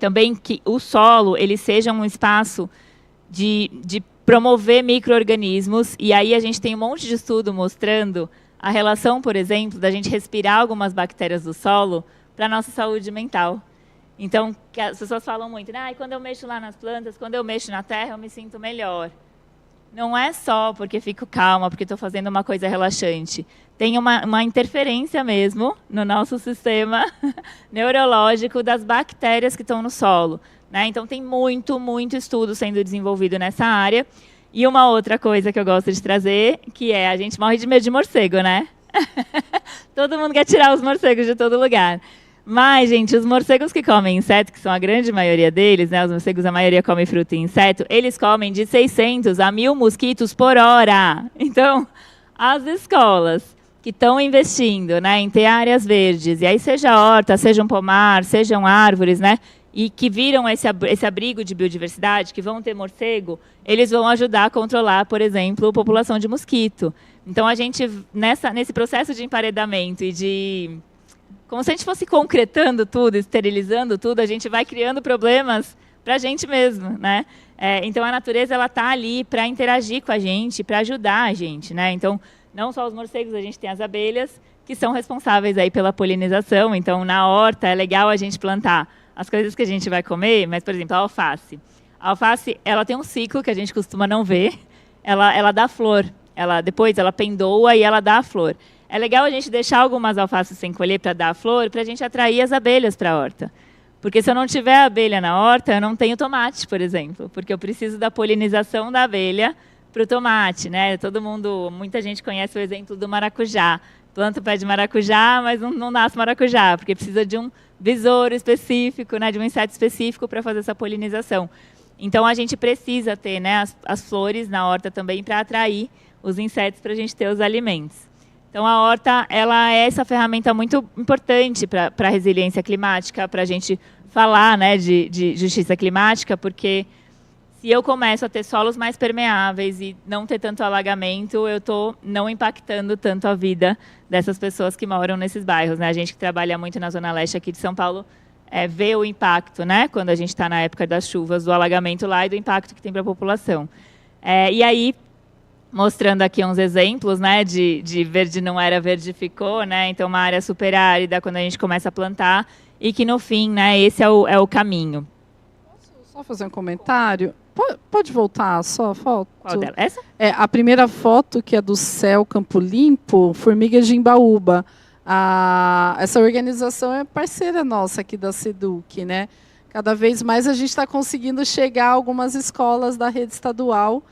também que o solo ele seja um espaço de promover micro-organismos, e aí a gente tem um monte de estudo mostrando a relação, por exemplo, da gente respirar algumas bactérias do solo para a nossa saúde mental. Então, as pessoas falam muito, né? Quando eu mexo lá nas plantas, quando eu mexo na terra, eu me sinto melhor. Não é só porque fico calma, porque estou fazendo uma coisa relaxante. Tem uma interferência mesmo no nosso sistema neurológico das bactérias que estão no solo. Né? Então, tem muito estudo sendo desenvolvido nessa área. E uma outra coisa que eu gosto de trazer, que a gente morre de medo de morcego, né? Todo mundo quer tirar os morcegos de todo lugar. Mas, gente, os morcegos que comem inseto, que são a grande maioria deles, né, os morcegos, a maioria come fruta e inseto, eles comem de 600 a 1.000 mosquitos por hora. Então, as escolas que estão investindo, né, em ter áreas verdes, e aí seja horta, seja um pomar, sejam árvores, né, e que viram esse abrigo de biodiversidade, que vão ter morcego, eles vão ajudar a controlar, por exemplo, a população de mosquito. Então, a gente, nesse processo de emparedamento e de... Como se a gente fosse concretando tudo, esterilizando tudo, a gente vai criando problemas para a gente mesmo, né? Então, a natureza está ali para interagir com a gente, para ajudar a gente, né? Então, não só os morcegos, a gente tem as abelhas, que são responsáveis aí pela polinização. Então, na horta, é legal a gente plantar as coisas que a gente vai comer, mas, por exemplo, a alface. A alface, ela tem um ciclo que a gente costuma não ver. Ela dá flor. Depois ela pendoa e ela dá a flor. É legal a gente deixar algumas alfaces sem colher para dar a flor, para a gente atrair as abelhas para a horta. Porque se eu não tiver abelha na horta, eu não tenho tomate, por exemplo. Porque eu preciso da polinização da abelha para o tomate, né? Muita gente conhece o exemplo do maracujá. Planta o pé de maracujá, mas não nasce maracujá, porque precisa de um besouro específico, né? De um inseto específico para fazer essa polinização. Então, a gente precisa ter, né, as flores na horta também para atrair os insetos para a gente ter os alimentos. Então, a horta ela é essa ferramenta muito importante para a resiliência climática, para a gente falar, né, de justiça climática, porque se eu começo a ter solos mais permeáveis e não ter tanto alagamento, eu estou não impactando tanto a vida dessas pessoas que moram nesses bairros, né? A gente que trabalha muito na Zona Leste aqui de São Paulo vê o impacto, né, quando a gente está na época das chuvas, do alagamento lá e do impacto que tem para a população. E aí, mostrando aqui uns exemplos, né, de verde não era, verde ficou, né? Então, uma área super árida quando a gente começa a plantar e que, no fim, né, esse é o caminho. Posso só fazer um comentário? Pode voltar só a foto? Qual dela? Essa? A primeira foto, que é do Céu Campo Limpo, Formigas de Imbaúba. Essa organização é parceira nossa aqui da SEDUC, né? Cada vez mais a gente está conseguindo chegar a algumas escolas da rede estadual,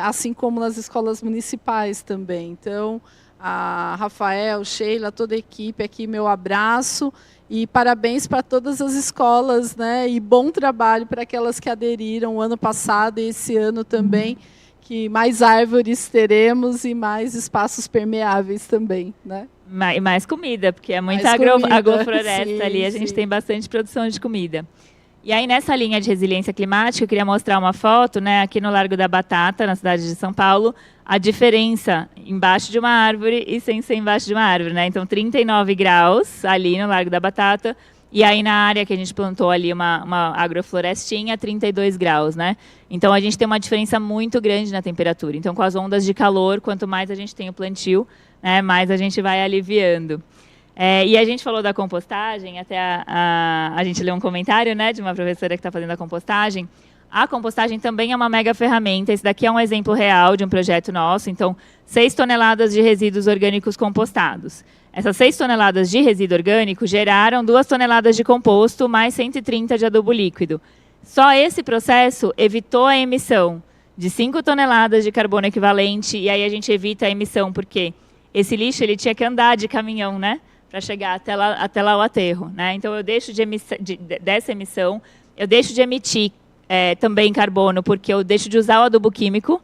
assim como nas escolas municipais também. Então, a Rafael, Sheila, toda a equipe aqui, meu abraço e parabéns para todas as escolas, né? E bom trabalho para aquelas que aderiram ano passado e esse ano também, que mais árvores teremos e mais espaços permeáveis também, né? E mais comida, porque é muita agrofloresta ali, a gente tem bastante produção de comida. E aí, nessa linha de resiliência climática, eu queria mostrar uma foto, né, aqui no Largo da Batata, na cidade de São Paulo, a diferença embaixo de uma árvore e sem ser embaixo de uma árvore, né? Então, 39 graus ali no Largo da Batata, e aí na área que a gente plantou ali uma agroflorestinha, 32 graus, né? Então, a gente tem uma diferença muito grande na temperatura. Então, com as ondas de calor, quanto mais a gente tem o plantio, né, mais a gente vai aliviando. E a gente falou da compostagem, até a gente leu um comentário, né, de uma professora que está fazendo a compostagem. A compostagem também é uma mega ferramenta. Esse daqui é um exemplo real de um projeto nosso. Então, 6 toneladas de resíduos orgânicos compostados. Essas 6 toneladas de resíduo orgânico geraram 2 toneladas de composto, mais 130 de adubo líquido. Só esse processo evitou a emissão de 5 toneladas de carbono equivalente, e aí a gente evita a emissão, porque esse lixo ele tinha que andar de caminhão, né, para chegar até lá o aterro, né? Então, eu deixo dessa emissão, eu deixo de emitir também carbono, porque eu deixo de usar o adubo químico,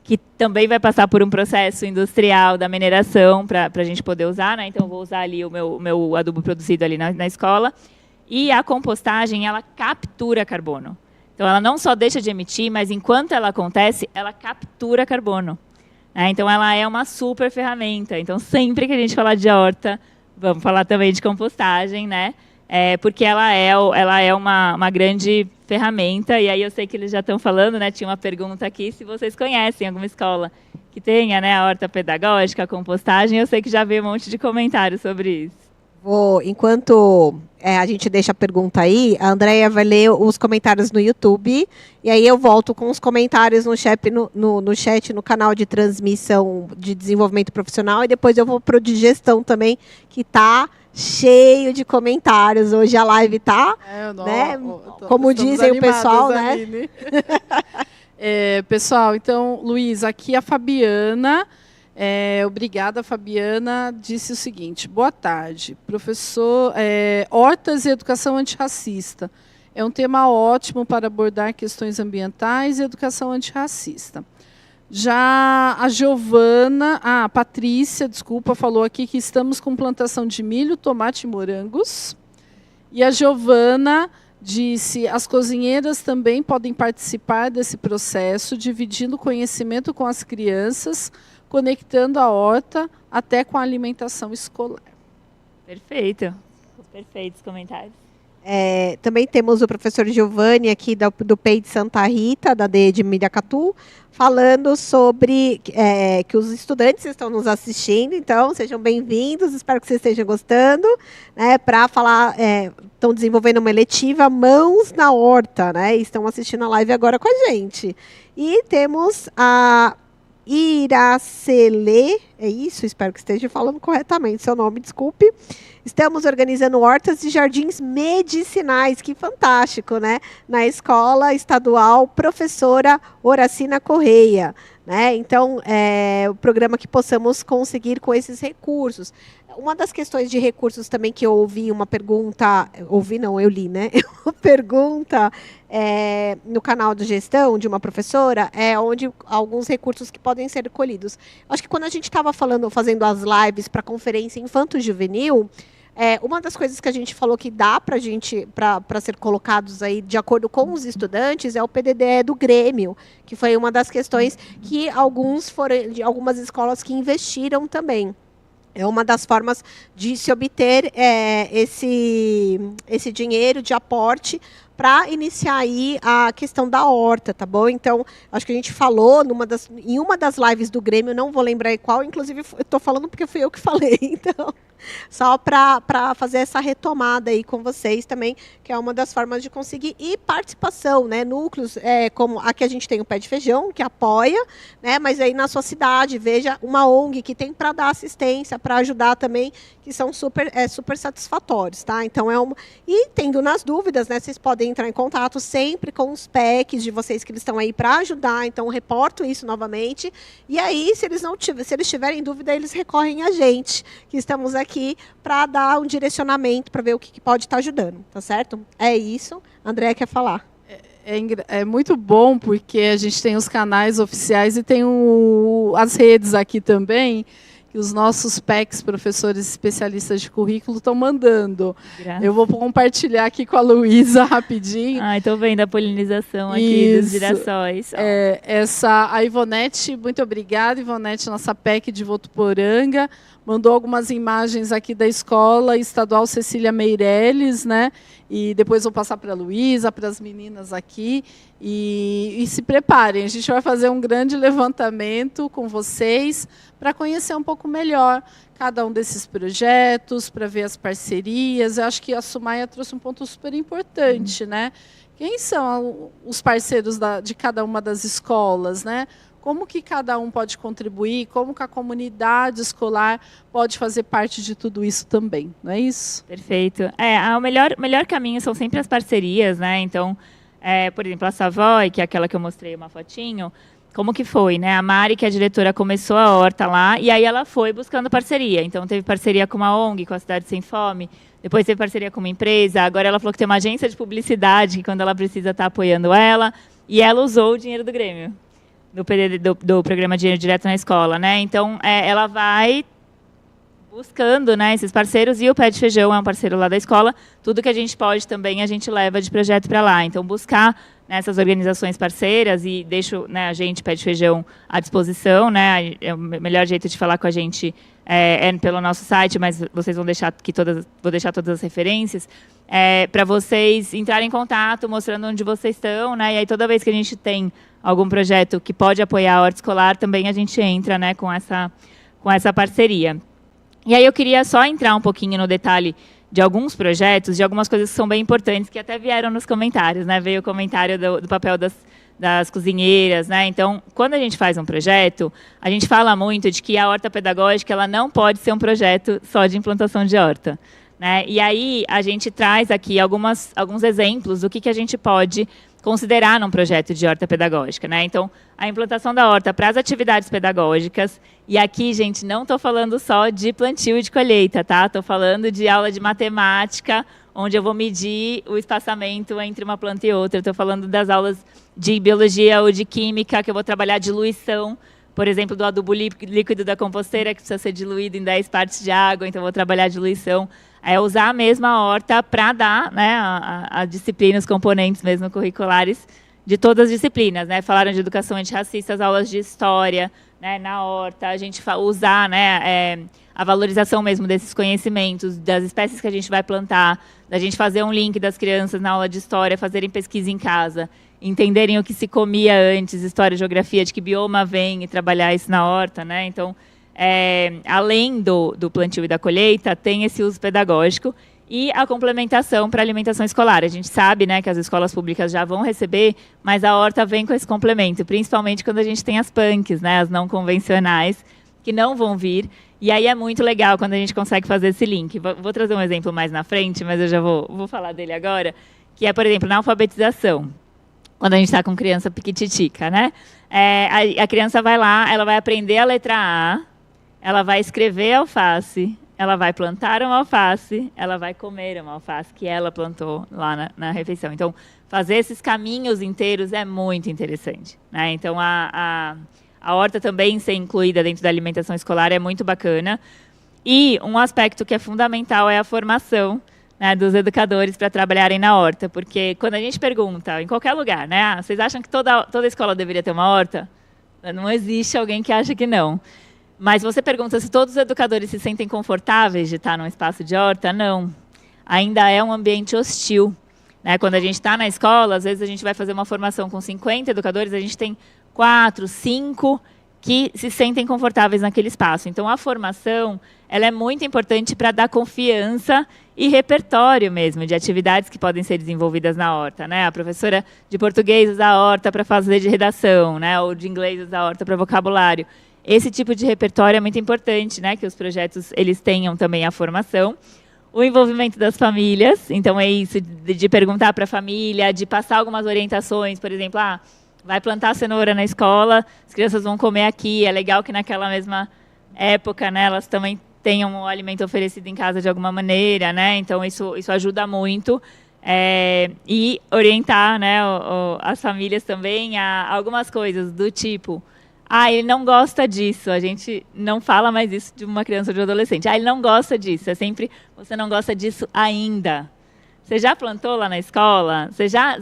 que também vai passar por um processo industrial da mineração para a gente poder usar, né? Então, eu vou usar ali o meu adubo produzido ali na escola. E a compostagem, ela captura carbono. Então, ela não só deixa de emitir, mas enquanto ela acontece, ela captura carbono. Então, ela é uma super ferramenta. Então, sempre que a gente falar de horta, vamos falar também de compostagem, né? Porque ela é uma grande ferramenta. E aí eu sei que eles já estão falando, né? Tinha uma pergunta aqui, se vocês conhecem alguma escola que tenha, né, a horta pedagógica, a compostagem. Eu sei que já veio um monte de comentários sobre isso. Enquanto a gente deixa a pergunta aí, a Andréia vai ler os comentários no YouTube, e aí eu volto com os comentários no chat, no canal de transmissão de desenvolvimento profissional, e depois eu vou para o de gestão também, que está cheio de comentários. Hoje a live está, né? Como dizem o pessoal, né? Pessoal, então, Luiz, aqui a Fabiana... Obrigada, Fabiana. Disse o seguinte: boa tarde, professor. Hortas e educação antirracista. É um tema ótimo para abordar questões ambientais e educação antirracista. Já a Patrícia, desculpa, falou aqui que estamos com plantação de milho, tomate e morangos. E a Giovana disse: as cozinheiras também podem participar desse processo, dividindo conhecimento com as crianças, conectando a horta até com a alimentação escolar. Perfeito. Perfeitos comentários. Também temos o professor Giovanni aqui do PEI de Santa Rita, da DE de Miracatu, falando sobre que os estudantes estão nos assistindo, então sejam bem-vindos, espero que vocês estejam gostando, né, para falar, estão desenvolvendo uma eletiva Mãos na Horta, né, e estão assistindo a live agora com a gente. E temos a Iracele, é isso? Espero que esteja falando corretamente seu nome, desculpe. Estamos organizando hortas e jardins medicinais, que fantástico, né? Na Escola Estadual Professora Horacina Correia, né? Então, o programa que possamos conseguir com esses recursos. Uma das questões de recursos também que eu ouvi uma pergunta, eu li, né? Uma pergunta no canal de gestão de uma professora, onde alguns recursos que podem ser colhidos. Acho que quando a gente estava fazendo as lives para a conferência Infanto-Juvenil, uma das coisas que a gente falou que dá para ser colocados aí de acordo com os estudantes é o PDD do Grêmio, que foi uma das questões que de algumas escolas que investiram também. É uma das formas de se obter esse dinheiro de aporte para iniciar aí a questão da horta, tá bom? Então, acho que a gente falou em uma das lives do Grêmio, não vou lembrar qual, inclusive eu estou falando porque fui eu que falei, então, só para fazer essa retomada aí com vocês também, que é uma das formas de conseguir, e participação, né? Núcleos, como aqui a gente tem o Pé de Feijão, que apoia, né? Mas aí na sua cidade, veja uma ONG que tem para dar assistência, para ajudar também, que são super satisfatórios, tá? Então, e tendo nas dúvidas, né? Vocês podem entrar em contato sempre com os PECs de vocês que eles estão aí para ajudar, então reporto isso novamente, e aí se eles tiverem dúvida, eles recorrem a gente, que estamos aqui para dar um direcionamento, para ver o que pode estar ajudando, tá certo? É isso. André quer falar. É muito bom, porque a gente tem os canais oficiais e tem as redes aqui também, que os nossos PECs, professores especialistas de currículo, estão mandando. Graças. Eu vou compartilhar aqui com a Luísa rapidinho. Estou vendo a polinização aqui dos girassóis. A Ivonete, muito obrigada, Ivonete, nossa PEC de Votuporanga, mandou algumas imagens aqui da Escola Estadual Cecília Meirelles, né? E depois vou passar para a Luísa, para as meninas aqui. E se preparem, a gente vai fazer um grande levantamento com vocês para conhecer um pouco melhor cada um desses projetos, para ver as parcerias. Eu acho que a Sumaia trouxe um ponto super importante, né? Quem são os parceiros de cada uma das escolas, né? Como que cada um pode contribuir, como que a comunidade escolar pode fazer parte de tudo isso também, não é isso? Perfeito. O melhor caminho são sempre as parcerias, né? Então, por exemplo, a Savoy, que é aquela que eu mostrei uma fotinho, como que foi, né? A Mari, que é a diretora, começou a horta lá, e aí ela foi buscando parceria. Então, teve parceria com uma ONG, com a Cidade Sem Fome, depois teve parceria com uma empresa, agora ela falou que tem uma agência de publicidade, que quando ela precisa está apoiando ela, e ela usou o dinheiro do Grêmio. Do programa Dinheiro Direto na Escola, né? Então, ela vai buscando, né, esses parceiros, e o Pé de Feijão é um parceiro lá da escola. Tudo que a gente pode também, a gente leva de projeto para lá. Então, buscar nessas organizações parceiras, e deixo, né, a gente, Pé de Feijão, à disposição, né? O melhor jeito de falar com a gente é pelo nosso site, mas vocês vou deixar todas as referências, para vocês entrarem em contato, mostrando onde vocês estão, né? E aí, toda vez que a gente tem algum projeto que pode apoiar a horta escolar, também a gente entra, né, com essa parceria. E aí eu queria só entrar um pouquinho no detalhe de alguns projetos, de algumas coisas que são bem importantes, que até vieram nos comentários, né? Veio o comentário do papel das cozinheiras, né? Então, quando a gente faz um projeto, a gente fala muito de que a horta pedagógica ela não pode ser um projeto só de implantação de horta, né? E aí a gente traz aqui alguns exemplos do que a gente pode considerar num projeto de horta pedagógica, né? Então, a implantação da horta para as atividades pedagógicas, e aqui, gente, não estou falando só de plantio e de colheita, tá? Estou falando de aula de matemática, onde eu vou medir o espaçamento entre uma planta e outra. Estou falando das aulas de biologia ou de química, que eu vou trabalhar diluição, por exemplo, do adubo líquido da composteira, que precisa ser diluído em 10 partes de água, então eu vou trabalhar diluição. É usar a mesma horta para dar, né, a disciplina, os componentes mesmo curriculares de todas as disciplinas, né? Falaram de educação antirracista, as aulas de história, né, na horta, a gente usar, né, a valorização mesmo desses conhecimentos, das espécies que a gente vai plantar, da gente fazer um link das crianças na aula de história, fazerem pesquisa em casa, entenderem o que se comia antes, história, geografia, de que bioma vem, e trabalhar isso na horta, né? Então, além do plantio e da colheita, tem esse uso pedagógico e a complementação para a alimentação escolar. A gente sabe, né, que as escolas públicas já vão receber, mas a horta vem com esse complemento, principalmente quando a gente tem as punks, né, as não convencionais, que não vão vir. E aí é muito legal quando a gente consegue fazer esse link. Vou trazer um exemplo mais na frente, mas eu já vou falar dele agora, que é, por exemplo, na alfabetização. Quando a gente está com criança piquititica, né? A criança vai lá, ela vai aprender a letra A, ela vai escrever alface, ela vai plantar uma alface, ela vai comer uma alface que ela plantou lá na refeição. Então, fazer esses caminhos inteiros é muito interessante, né? Então, a horta também ser incluída dentro da alimentação escolar é muito bacana. E um aspecto que é fundamental é a formação, né, dos educadores para trabalharem na horta. Porque quando a gente pergunta, em qualquer lugar, né, vocês acham que toda escola deveria ter uma horta? Não existe alguém que acha que não. Mas você pergunta se todos os educadores se sentem confortáveis de estar num espaço de horta? Não. Ainda é um ambiente hostil, né? Quando a gente está na escola, às vezes a gente vai fazer uma formação com 50 educadores, a gente tem 4, 5 que se sentem confortáveis naquele espaço. Então, a formação ela é muito importante para dar confiança e repertório mesmo de atividades que podem ser desenvolvidas na horta, né? A professora de português usa a horta para fazer de redação, né? Ou de inglês usa a horta para vocabulário. Esse tipo de repertório é muito importante, né? Que os projetos eles tenham também a formação. O envolvimento das famílias, então é isso, de perguntar para a família, de passar algumas orientações, por exemplo, vai plantar cenoura na escola, as crianças vão comer aqui, é legal que naquela mesma época, né, elas também tenham o alimento oferecido em casa de alguma maneira, né? Então isso ajuda muito. E orientar, né, as famílias também a algumas coisas do tipo, ele não gosta disso, a gente não fala mais isso de uma criança ou de um adolescente. Ele não gosta disso, é sempre, você não gosta disso ainda. Você já plantou lá na escola? Você já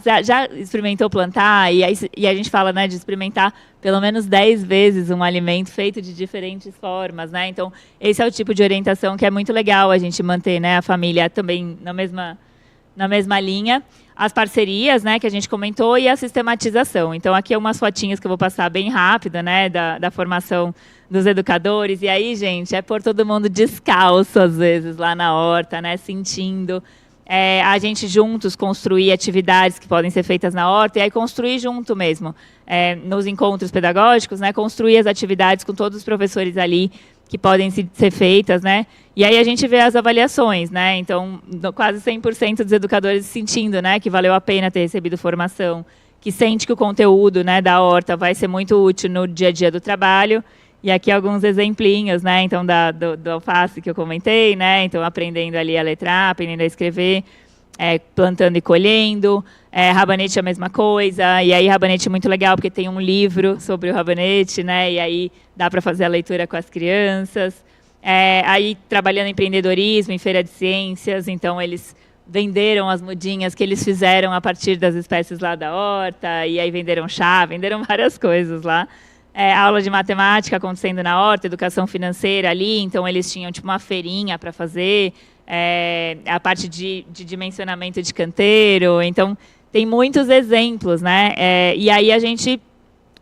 experimentou plantar? E a gente fala, né, de experimentar pelo menos 10 vezes um alimento feito de diferentes formas, né? Então, esse é o tipo de orientação que é muito legal a gente manter, né, a família também na mesma linha. As parcerias, né, que a gente comentou, e a sistematização. Então, aqui é umas fotinhas que eu vou passar bem rápido, né, da formação dos educadores. E aí, gente, é pôr todo mundo descalço, às vezes, lá na horta, né, sentindo. A gente juntos construir atividades que podem ser feitas na horta, e aí construir junto mesmo, nos encontros pedagógicos, né, construir as atividades com todos os professores ali, que podem ser feitas, né? E aí a gente vê as avaliações, né? Então, quase 100% dos educadores sentindo, né, que valeu a pena ter recebido formação, que sente que o conteúdo, né, da horta vai ser muito útil no dia a dia do trabalho. E aqui alguns exemplinhos, né? Então, do alface que eu comentei, né? Então, aprendendo ali a letrar, aprendendo a escrever, plantando e colhendo. Rabanete é a mesma coisa. E aí, rabanete é muito legal, porque tem um livro sobre o rabanete, né? E aí, dá para fazer a leitura com as crianças. Aí, trabalhando em empreendedorismo, em feira de ciências. Então, eles venderam as mudinhas que eles fizeram a partir das espécies lá da horta. E aí, venderam chá, venderam várias coisas lá. Aula de matemática acontecendo na horta, educação financeira ali, então eles tinham tipo uma feirinha para fazer, a parte de dimensionamento de canteiro, então tem muitos exemplos, né? E aí a gente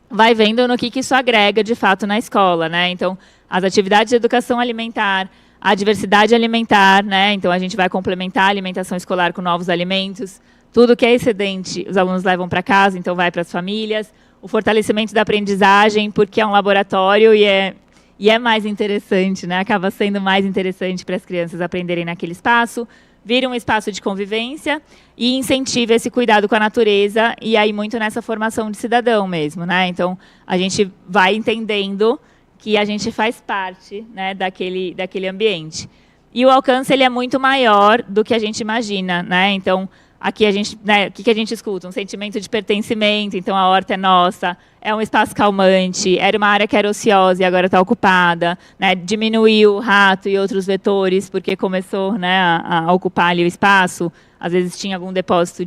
vai vendo no que isso agrega de fato na escola, né? Então, as atividades de educação alimentar, a diversidade alimentar, né? Então a gente vai complementar a alimentação escolar com novos alimentos, tudo que é excedente os alunos levam para casa, então vai para as famílias. O fortalecimento da aprendizagem, porque é um laboratório e é mais interessante, né? Acaba sendo mais interessante para as crianças aprenderem naquele espaço. vira um espaço de convivência e incentiva esse cuidado com a natureza, e aí muito nessa formação de cidadão mesmo, né? Então, a gente vai entendendo que a gente faz parte, né, daquele ambiente. E o alcance ele é muito maior do que a gente imagina, né? Então, aqui a gente, né, o que a gente escuta? Um sentimento de pertencimento, então a horta é nossa, é um espaço calmante, era uma área que era ociosa e agora está ocupada, né? Diminuiu o rato e outros vetores, porque começou, né, a ocupar ali o espaço. Às vezes tinha algum depósito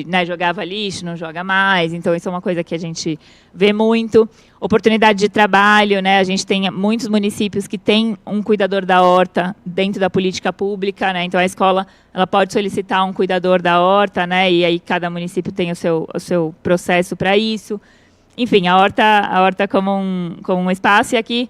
né, jogava lixo, não joga mais, então isso é uma coisa que a gente vê muito. Oportunidade de trabalho, né? A gente tem muitos municípios que têm um cuidador da horta dentro da política pública, né? Então a escola ela pode solicitar um cuidador da horta, né? E aí cada município tem o seu processo para isso. Enfim, a horta como um espaço, e aqui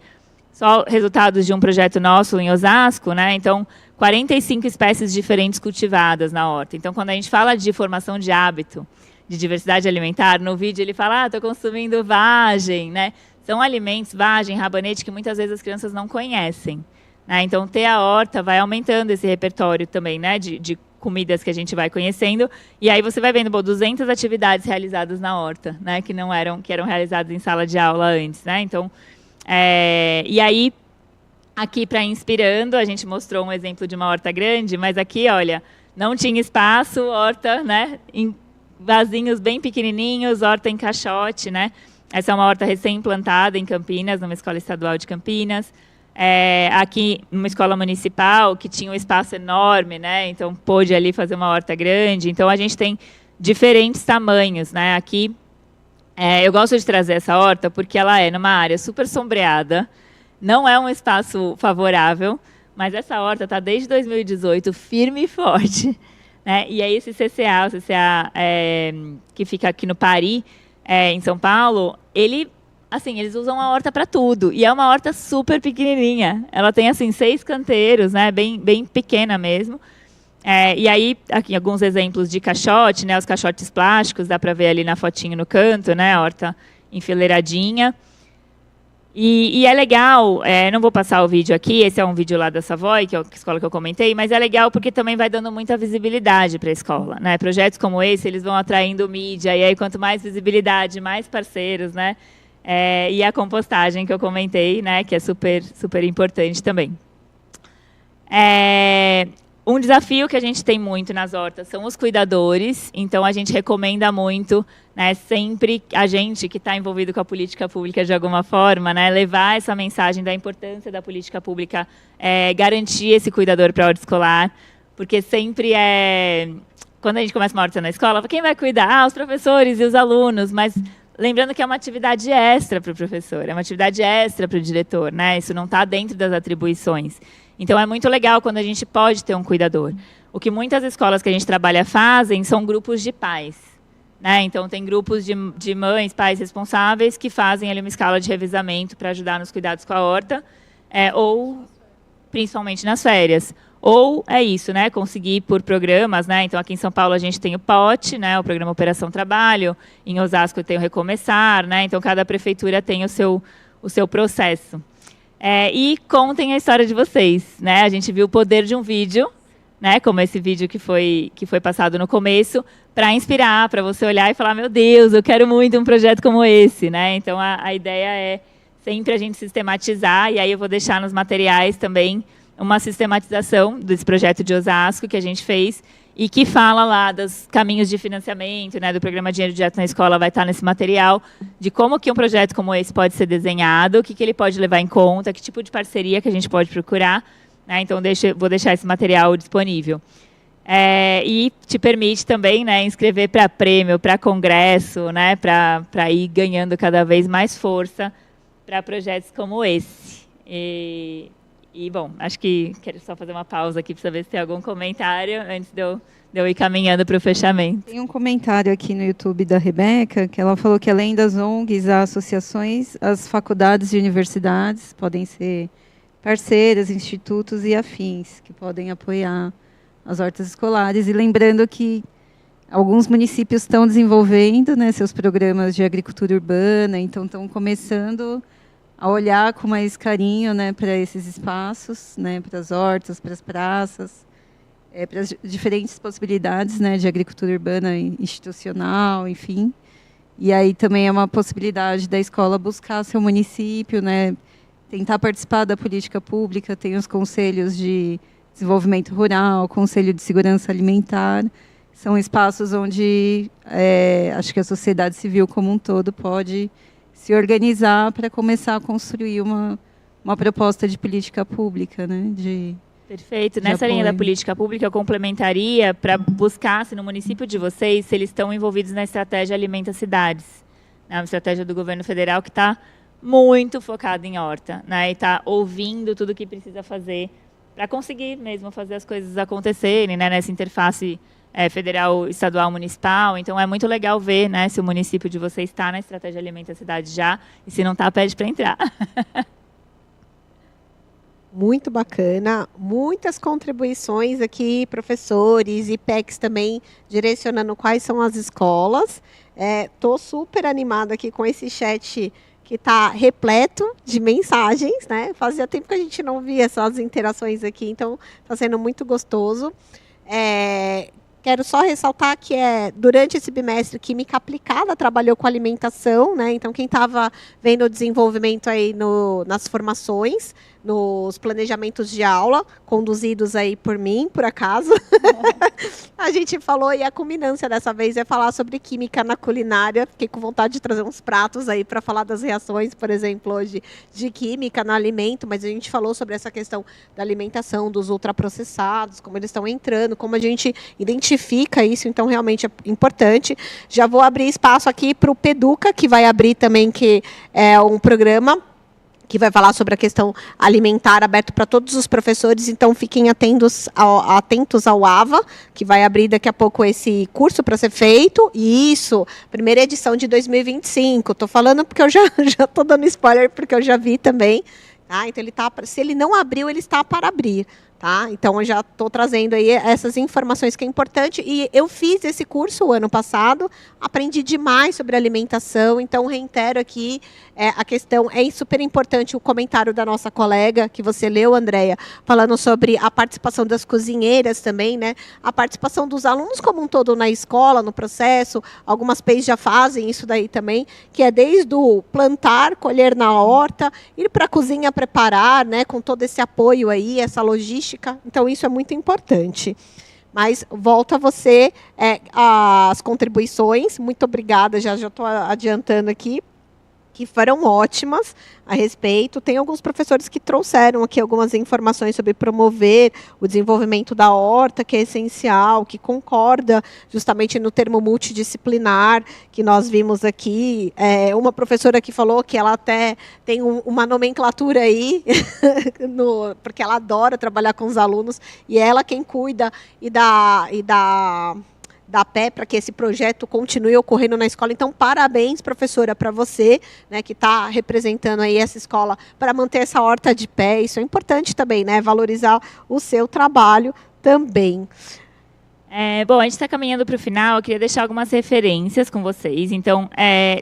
só resultados de um projeto nosso em Osasco, né? Então, 45 espécies diferentes cultivadas na horta. Então, quando a gente fala de formação de hábito, de diversidade alimentar, no vídeo ele fala, estou consumindo vagem, né? São alimentos, vagem, rabanete, que muitas vezes as crianças não conhecem, né? Então, ter a horta vai aumentando esse repertório também, né? De comidas que a gente vai conhecendo, e aí você vai vendo 200 atividades realizadas na horta, né? Que eram realizadas em sala de aula antes, né? Então, e aí, aqui para Inspirando, a gente mostrou um exemplo de uma horta grande, mas aqui, olha, não tinha espaço, horta, né? Em vasinhos bem pequenininhos, horta em caixote, né? Essa é uma horta recém-implantada em Campinas, numa escola estadual de Campinas. Aqui, numa escola municipal, que tinha um espaço enorme, né? Então, pôde ali fazer uma horta grande. Então, a gente tem diferentes tamanhos, né? Aqui, eu gosto de trazer essa horta porque ela é numa área super sombreada, não é um espaço favorável, mas essa horta está desde 2018 firme e forte, né? E aí esse CCA, o CCA que fica aqui no Pari, em São Paulo, eles usam a horta para tudo, e é uma horta super pequenininha. Ela tem assim 6 canteiros, né? Bem pequena mesmo. E aí, aqui alguns exemplos de caixote, né? Os caixotes plásticos, dá para ver ali na fotinho no canto, né? A horta enfileiradinha. E é legal, não vou passar o vídeo aqui, esse é um vídeo lá da Savoy, que é a escola que eu comentei, mas é legal porque também vai dando muita visibilidade para a escola, né? Projetos como esse, eles vão atraindo mídia, e aí quanto mais visibilidade, mais parceiros, né? E a compostagem que eu comentei, né? Que é super, super importante também. Um desafio que a gente tem muito nas hortas são os cuidadores, então a gente recomenda muito, né, sempre a gente que está envolvido com a política pública de alguma forma, né, levar essa mensagem da importância da política pública, garantir esse cuidador para a horta escolar, porque sempre quando a gente começa uma horta na escola, quem vai cuidar? Os professores e os alunos, mas lembrando que é uma atividade extra para o professor, é uma atividade extra para o diretor, né, isso não está dentro das atribuições. Então, é muito legal quando a gente pode ter um cuidador. O que muitas escolas que a gente trabalha fazem são grupos de pais, né? Então, tem grupos de mães, pais responsáveis, que fazem ali uma escala de revezamento para ajudar nos cuidados com a horta, ou principalmente nas férias. Ou é isso, né? Conseguir por programas, né? Então, aqui em São Paulo a gente tem o POT, né? O Programa Operação Trabalho. Em Osasco tem o Recomeçar, né? Então, cada prefeitura tem o seu processo. E contem a história de vocês, né? A gente viu o poder de um vídeo, né? Como esse vídeo que foi passado no começo, para inspirar, para você olhar e falar, meu Deus, eu quero muito um projeto como esse, né? Então a ideia é sempre a gente sistematizar, e aí eu vou deixar nos materiais também uma sistematização desse projeto de Osasco que a gente fez e que fala lá dos caminhos de financiamento, né, do programa Dinheiro Direto na Escola, vai estar nesse material, de como que um projeto como esse pode ser desenhado, o que ele pode levar em conta, que tipo de parceria que a gente pode procurar, né? Então, vou deixar esse material disponível. E te permite também, né, inscrever para prêmio, para congresso, né, para ir ganhando cada vez mais força para projetos como esse. E, bom, acho que quero só fazer uma pausa aqui para saber se tem algum comentário antes de eu ir caminhando para o fechamento. Tem um comentário aqui no YouTube da Rebeca, que ela falou que além das ONGs, as associações, as faculdades e universidades podem ser parceiras, institutos e afins, que podem apoiar as hortas escolares. E lembrando que alguns municípios estão desenvolvendo, né, seus programas de agricultura urbana, então estão começando a olhar com mais carinho, né, para esses espaços, né, para as hortas, para as praças. para as diferentes possibilidades, né, de agricultura urbana institucional, enfim. E aí também é uma possibilidade da escola buscar seu município, né, tentar participar da política pública, tem os conselhos de desenvolvimento rural, conselho de segurança alimentar, são espaços onde acho que a sociedade civil como um todo pode se organizar para começar a construir uma proposta de política pública, né, Perfeito. Nessa linha da política pública, eu complementaria para buscar, se no município de vocês, se eles estão envolvidos na estratégia Alimenta Cidades, né, uma estratégia do governo federal que está muito focada em horta, né, e está ouvindo tudo o que precisa fazer para conseguir mesmo fazer as coisas acontecerem, né, nessa interface federal, estadual, municipal. Então, é muito legal ver, né, se o município de vocês está na estratégia Alimenta Cidades já, e se não está, pede para entrar. Muito bacana, muitas contribuições aqui, professores e PECs também direcionando quais são as escolas. Estou super animada aqui com esse chat que está repleto de mensagens, né? Fazia tempo que a gente não via essas interações aqui, então está sendo muito gostoso. Quero só ressaltar que durante esse bimestre, Química Aplicada trabalhou com alimentação, né? Então, quem estava vendo o desenvolvimento aí nas formações, nos planejamentos de aula, conduzidos aí por mim, por acaso, a gente falou, e a culminância dessa vez é falar sobre química na culinária. Fiquei com vontade de trazer uns pratos aí para falar das reações, por exemplo, hoje, de química no alimento, mas a gente falou sobre essa questão da alimentação, dos ultraprocessados, como eles estão entrando, como a gente identifica isso, então realmente é importante. Já vou abrir espaço aqui para o PEDUCA, que vai abrir também, que é um programa que vai falar sobre a questão alimentar, aberto para todos os professores, então fiquem atentos ao AVA, que vai abrir daqui a pouco esse curso para ser feito. E isso, primeira edição de 2025. Estou falando porque eu já estou dando spoiler, porque eu já vi também. Tá? Então, se ele não abriu, ele está para abrir. Tá? Então, eu já estou trazendo aí essas informações que é importante. E eu fiz esse curso o ano passado, aprendi demais sobre alimentação, então reitero aqui a questão, é super importante o comentário da nossa colega, que você leu, Andréia, falando sobre a participação das cozinheiras também, né? A participação dos alunos como um todo na escola, no processo, algumas PEIs já fazem isso daí também, que é desde o plantar, colher na horta, ir para a cozinha preparar, né, com todo esse apoio aí, essa logística. Então, isso é muito importante. Mas volto a você, as contribuições. Muito obrigada, já estou adiantando aqui, que foram ótimas a respeito. Tem alguns professores que trouxeram aqui algumas informações sobre promover o desenvolvimento da horta, que é essencial, que concorda justamente no termo multidisciplinar que nós vimos aqui. Uma professora que falou que ela até tem uma nomenclatura aí, porque ela adora trabalhar com os alunos, e é ela quem cuida da pé para que esse projeto continue ocorrendo na escola. Então, parabéns, professora, para você, né, que está representando aí essa escola para manter essa horta de pé. Isso é importante também, né, valorizar o seu trabalho também. Bom, a gente está caminhando para o final. Eu queria deixar algumas referências com vocês. Então,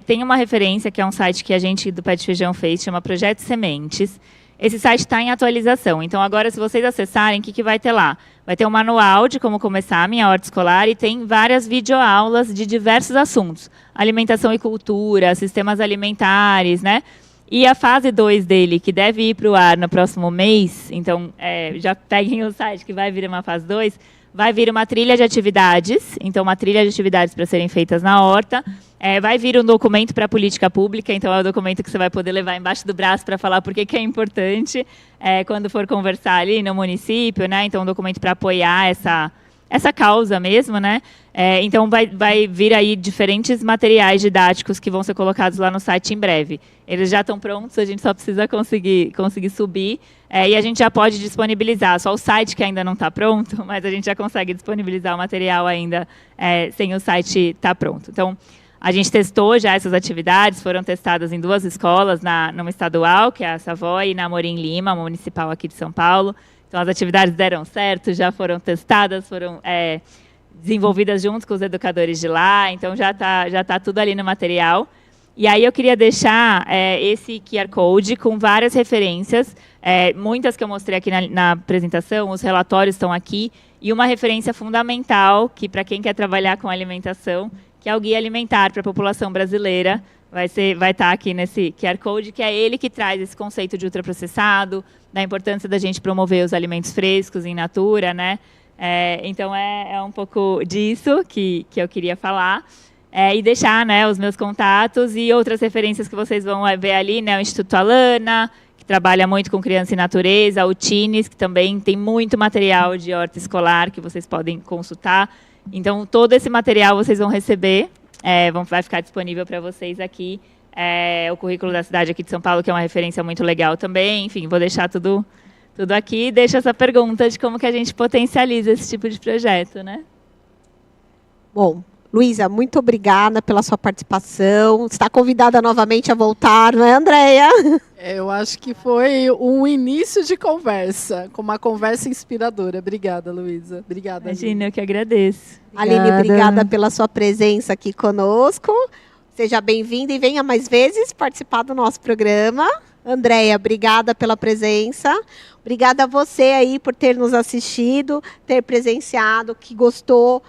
tem uma referência que é um site que a gente do Pé de Feijão fez, chama Projeto Sementes. Esse site está em atualização. Então, agora, se vocês acessarem, o que vai ter lá? Vai ter um manual de como começar a minha horta escolar e tem várias videoaulas de diversos assuntos. Alimentação e cultura, sistemas alimentares, né? E a fase 2 dele, que deve ir para o ar no próximo mês, então, já peguem o site que vai vir uma fase 2, vai vir uma trilha de atividades, então uma trilha de atividades para serem feitas na horta. Vai vir um documento para a política pública, então é o documento que você vai poder levar embaixo do braço para falar por que é importante quando for conversar ali no município, né? Então, um documento para apoiar essa causa mesmo, né? Então, vai vir aí diferentes materiais didáticos que vão ser colocados lá no site em breve. Eles já estão prontos, a gente só precisa conseguir subir, e a gente já pode disponibilizar. Só o site que ainda não está pronto, mas a gente já consegue disponibilizar o material ainda sem o site estar pronto. Então, a gente testou já essas atividades, foram testadas em 2 escolas, numa estadual, que é a Savoy, e na Amorim Lima, uma municipal aqui de São Paulo. Então, as atividades deram certo, já foram testadas, foram desenvolvidas juntos com os educadores de lá, então já tá tudo ali no material. E aí eu queria deixar esse QR Code com várias referências, muitas que eu mostrei aqui na apresentação, os relatórios estão aqui, e uma referência fundamental, que para quem quer trabalhar com alimentação, que é o Guia Alimentar para a População Brasileira, vai estar aqui nesse QR Code, que é ele que traz esse conceito de ultraprocessado, da importância da gente promover os alimentos frescos, in natura, né? Então, é um pouco disso que eu queria falar. E deixar, né, os meus contatos e outras referências que vocês vão ver ali, né? O Instituto Alana, que trabalha muito com criança e natureza, o Tines, que também tem muito material de horta escolar que vocês podem consultar. Então, todo esse material vocês vão receber, vai ficar disponível para vocês aqui. O currículo da cidade aqui de São Paulo, que é uma referência muito legal também. Enfim, vou deixar tudo aqui e deixo essa pergunta de como que a gente potencializa esse tipo de projeto, né? Bom, Luísa, muito obrigada pela sua participação. Está convidada novamente a voltar, não é, Andréia? Eu acho que foi um início de conversa, com uma conversa inspiradora. Obrigada, Luísa. Obrigada. Imagina, eu que agradeço. Aline, obrigada pela sua presença aqui conosco. Seja bem-vinda e venha mais vezes participar do nosso programa. Andréia, obrigada pela presença. Obrigada a você aí por ter nos assistido, ter presenciado, que gostou.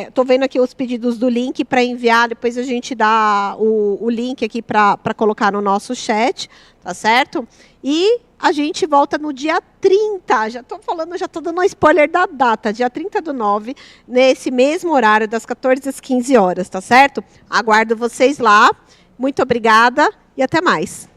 Estou vendo aqui os pedidos do link para enviar, depois a gente dá o link aqui para colocar no nosso chat, tá certo? E a gente volta no dia 30, já estou dando um spoiler da data, dia 30/9, nesse mesmo horário, das 14 às 15 horas, tá certo? Aguardo vocês lá. Muito obrigada e até mais.